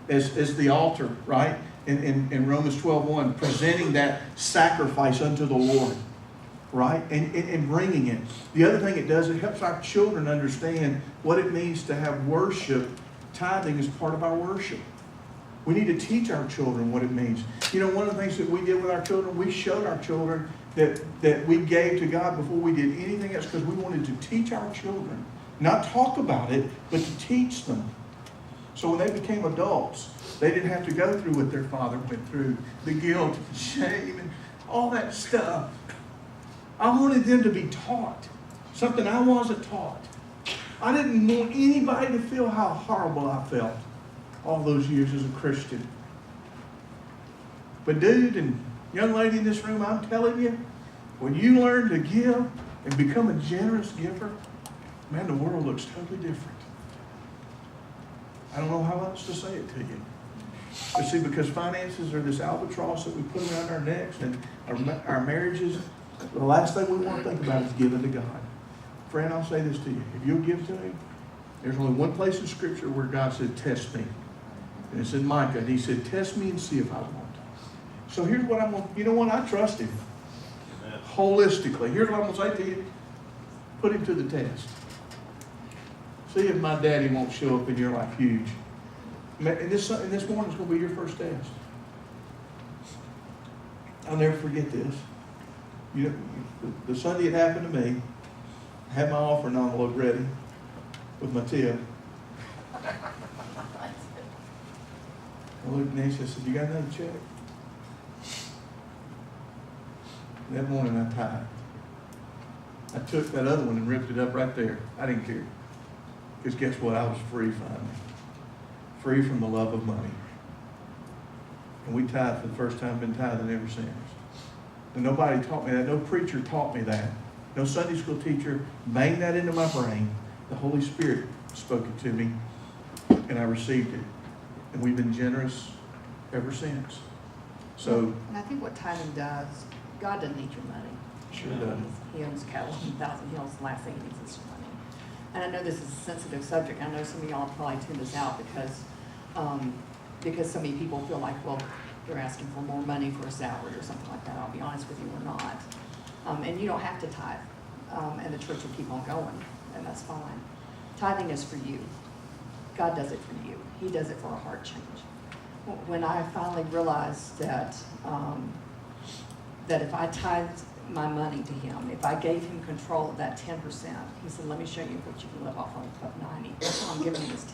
as the altar, right? In Romans 12:1, presenting that sacrifice unto the Lord, right? And bringing it. The other thing it does, it helps our children understand what it means to have worship. Tithing is part of our worship. We need to teach our children what it means. One of the things that we did with our children, we showed our children that we gave to God before we did anything else because we wanted to teach our children. Not talk about it, but to teach them. So when they became adults, they didn't have to go through what their father went through, the guilt, shame, and all that stuff. I wanted them to be taught something I wasn't taught. I didn't want anybody to feel how horrible I felt all those years as a Christian. But dude and young lady in this room, I'm telling you, when you learn to give and become a generous giver, man, the world looks totally different. I don't know how else to say it to you. But see, because finances are this albatross that we put around our necks and our marriages, the last thing we want to think about is giving to God. Friend, I'll say this to you. If you'll give to Him, there's only one place in Scripture where God said, test me. And it's in Micah. And He said, test me and see if I won't. So here's what I'm going to, you know what? I trust Him. Amen. Holistically. Here's what I'm going to say to you. Put Him to the test. See if my daddy won't show up in your life huge. And this morning's going to be your first test. I'll never forget this. The Sunday it happened to me, I had my offering envelope ready with my tip. I looked at Nancy and said, you got another check? That morning I tithed. I took that other one and ripped it up right there. I didn't care. Because guess what? I was free finally. Free from the love of money. And we tithed for the first time, been tithing ever since. And nobody taught me that. No preacher taught me that. No Sunday school teacher banged that into my brain. The Holy Spirit spoke it to me, and I received it. And we've been generous ever since. So, and I think what tithing does, God doesn't need your money. Sure does. He owns cattle on 1,000 hills. The last thing he needs is your money. And I know this is a sensitive subject. I know some of y'all probably tune this out because so many people feel like, well, they're asking for more money for a salary or something like that. I'll be honest with you, we're not. And you don't have to tithe. And the church will keep on going, and that's fine. Tithing is for you. God does it for you. He does it for a heart change. When I finally realized that if I tithed my money to Him, if I gave Him control of that 10%, He said, let me show you what you can live off of 90. So I'm giving Him this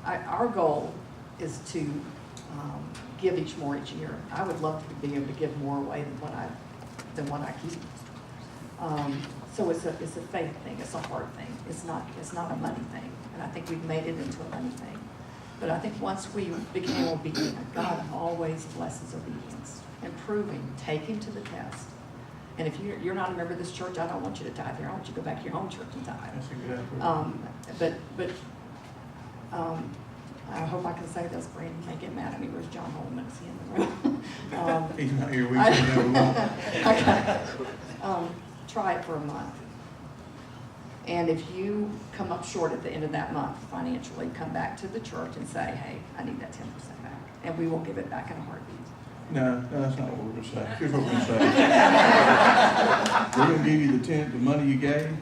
10. Our goal is to give more each year. I would love to be able to give more away than what I keep. So it's a faith thing, it's a heart thing, it's not a money thing. And I think we've made it into a money thing. But I think once we became obedient, God always blesses obedience. And proving, taking to the test. And if you're not a member of this church, I don't want you to tithe here. I want you to go back to your home church and tithe. That's exactly. But I hope I can say this. Brandon may get mad at me. Where's John Holman? Is he in the room? He's not here. We can never won't. Okay. Try it for a month. And if you come up short at the end of that month financially, come back to the church and say, hey, I need that 10% back. And we will give it back in a heartbeat. No, that's not what we're going to say. Here's what we're going to say. We're going to give you the money you gave,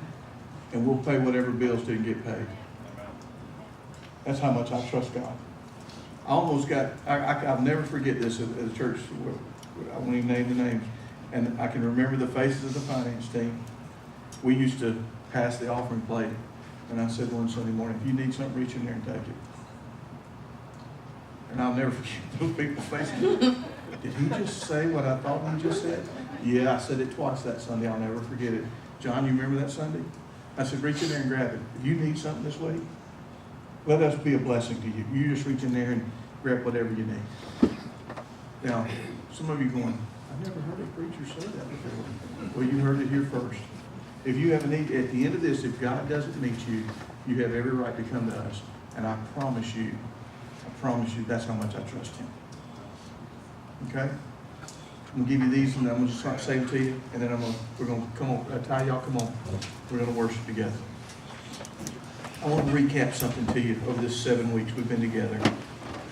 and we'll pay whatever bills didn't get paid. That's how much I trust God. I almost got, I'll never forget this at the church. I won't even name the names. And I can remember the faces of the finance team. We used to pass the offering plate. And I said one Sunday morning, if you need something, reach in there and take it. And I'll never forget those people's faces. Did he just say what I thought he just said? Yeah, I said it twice that Sunday. I'll never forget it. John, you remember that Sunday? I said, reach in there and grab it. If you need something this week, let us be a blessing to you. You just reach in there and grab whatever you need. Now, some of you going, I've never heard a preacher say that before. Well, you heard it here first. If you have a need, at the end of this, if God doesn't meet you, you have every right to come to us. And I promise you, that's how much I trust him. Okay? I'm going to give you these, and I'm going to just say them to you, and then we're going to come on. Ty, y'all come on. We're going to worship together. I want to recap something to you over this 7 weeks we've been together.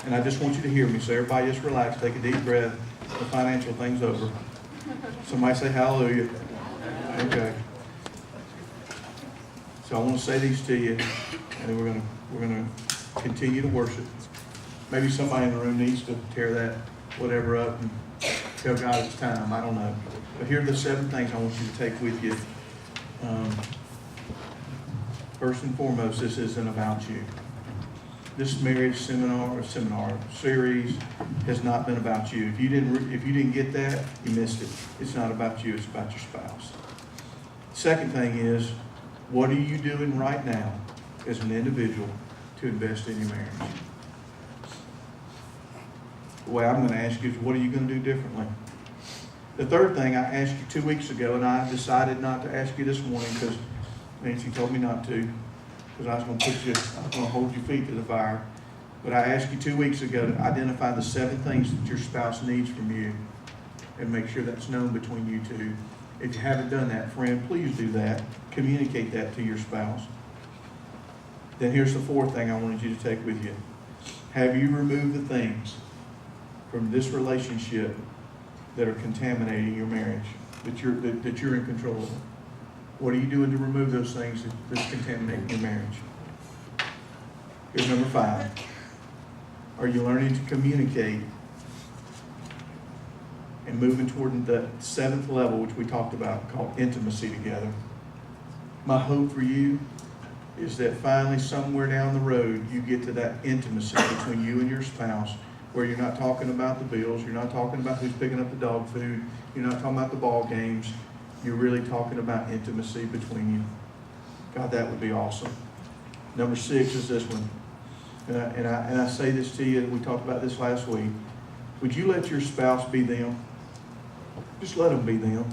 And I just want you to hear me. So everybody just relax, take a deep breath. The financial thing's over. Somebody say hallelujah. Okay. So I want to say these to you, and then we're going to continue to worship. Maybe somebody in the room needs to tear that whatever up and tell God it's time. I don't know. But here are the 7 things I want you to take with you. First and foremost, this isn't about you. This marriage seminar series has not been about you. If you didn't get that, you missed it. It's not about you. It's about your spouse. Second thing is, what are you doing right now as an individual to invest in your marriage? The way I'm going to ask you is, what are you going to do differently? The third thing I asked you 2 weeks ago, and I decided not to ask you this morning because Nancy told me not to, because I was going to hold your feet to the fire. But I asked you 2 weeks ago to identify the 7 things that your spouse needs from you and make sure that's known between you two. If you haven't done that, friend, please do that. Communicate that to your spouse. Then here's the 4th thing I wanted you to take with you. Have you removed the things from this relationship that are contaminating your marriage, that you're in control of? What are you doing to remove those things that's contaminating your marriage? Here's number 5. Are you learning to communicate and moving toward the 7th level, which we talked about, called intimacy together? My hope for you is that finally somewhere down the road you get to that intimacy between you and your spouse, where you're not talking about the bills, you're not talking about who's picking up the dog food, you're not talking about the ball games, you're really talking about intimacy between you. God, that would be awesome. Number 6 is this one. And I say this to you, we talked about this last week. Would you let your spouse be them? Just let them be them.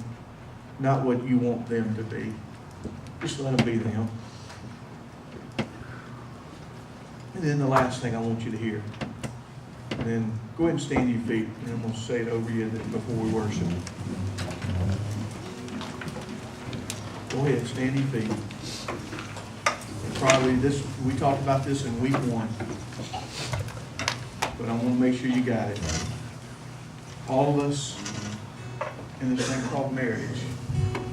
Not what you want them to be. Just let them be them. And then the last thing I want you to hear. And then go ahead and stand to your feet, and I'm going to say it over you before we worship. Go ahead, stand to your feet. Probably we talked about this in week 1, but I want to make sure you got it. All of us in this thing called marriage,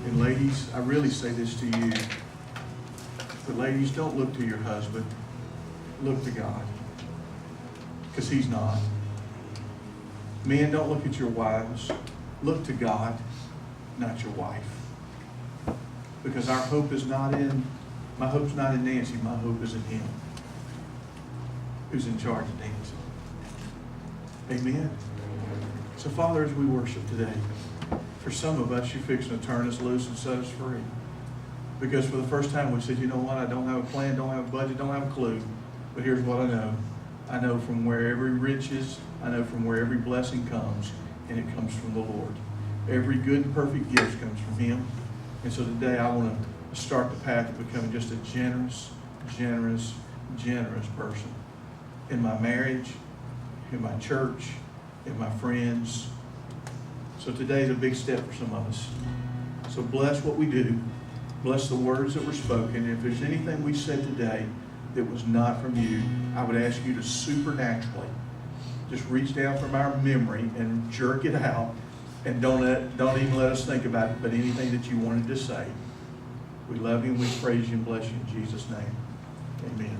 and ladies, I really say this to you, but ladies, don't look to your husband, look to God, because he's not. Men, don't look at your wives, look to God, not your wife. Because our hope is my hope's not in Nancy, my hope is in him, who's in charge of Nancy. Amen. So Father, as we worship today, for some of us, you're fixing to turn us loose and set us free. Because for the first time, we said, you know what, I don't have a plan, don't have a budget, don't have a clue. But here's what I know. I know from where every riches, I know from where every blessing comes, and it comes from the Lord. Every good and perfect gift comes from Him. And so today I want to start the path of becoming just a generous, generous, generous person. In my marriage, in my church, in my friends. So today is a big step for some of us. So bless what we do. Bless the words that were spoken. If there's anything we said today that was not from you, I would ask you to supernaturally just reach down from our memory and jerk it out, and don't even let us think about it, but anything that you wanted to say. We love you and we praise you and bless you in Jesus' name. Amen.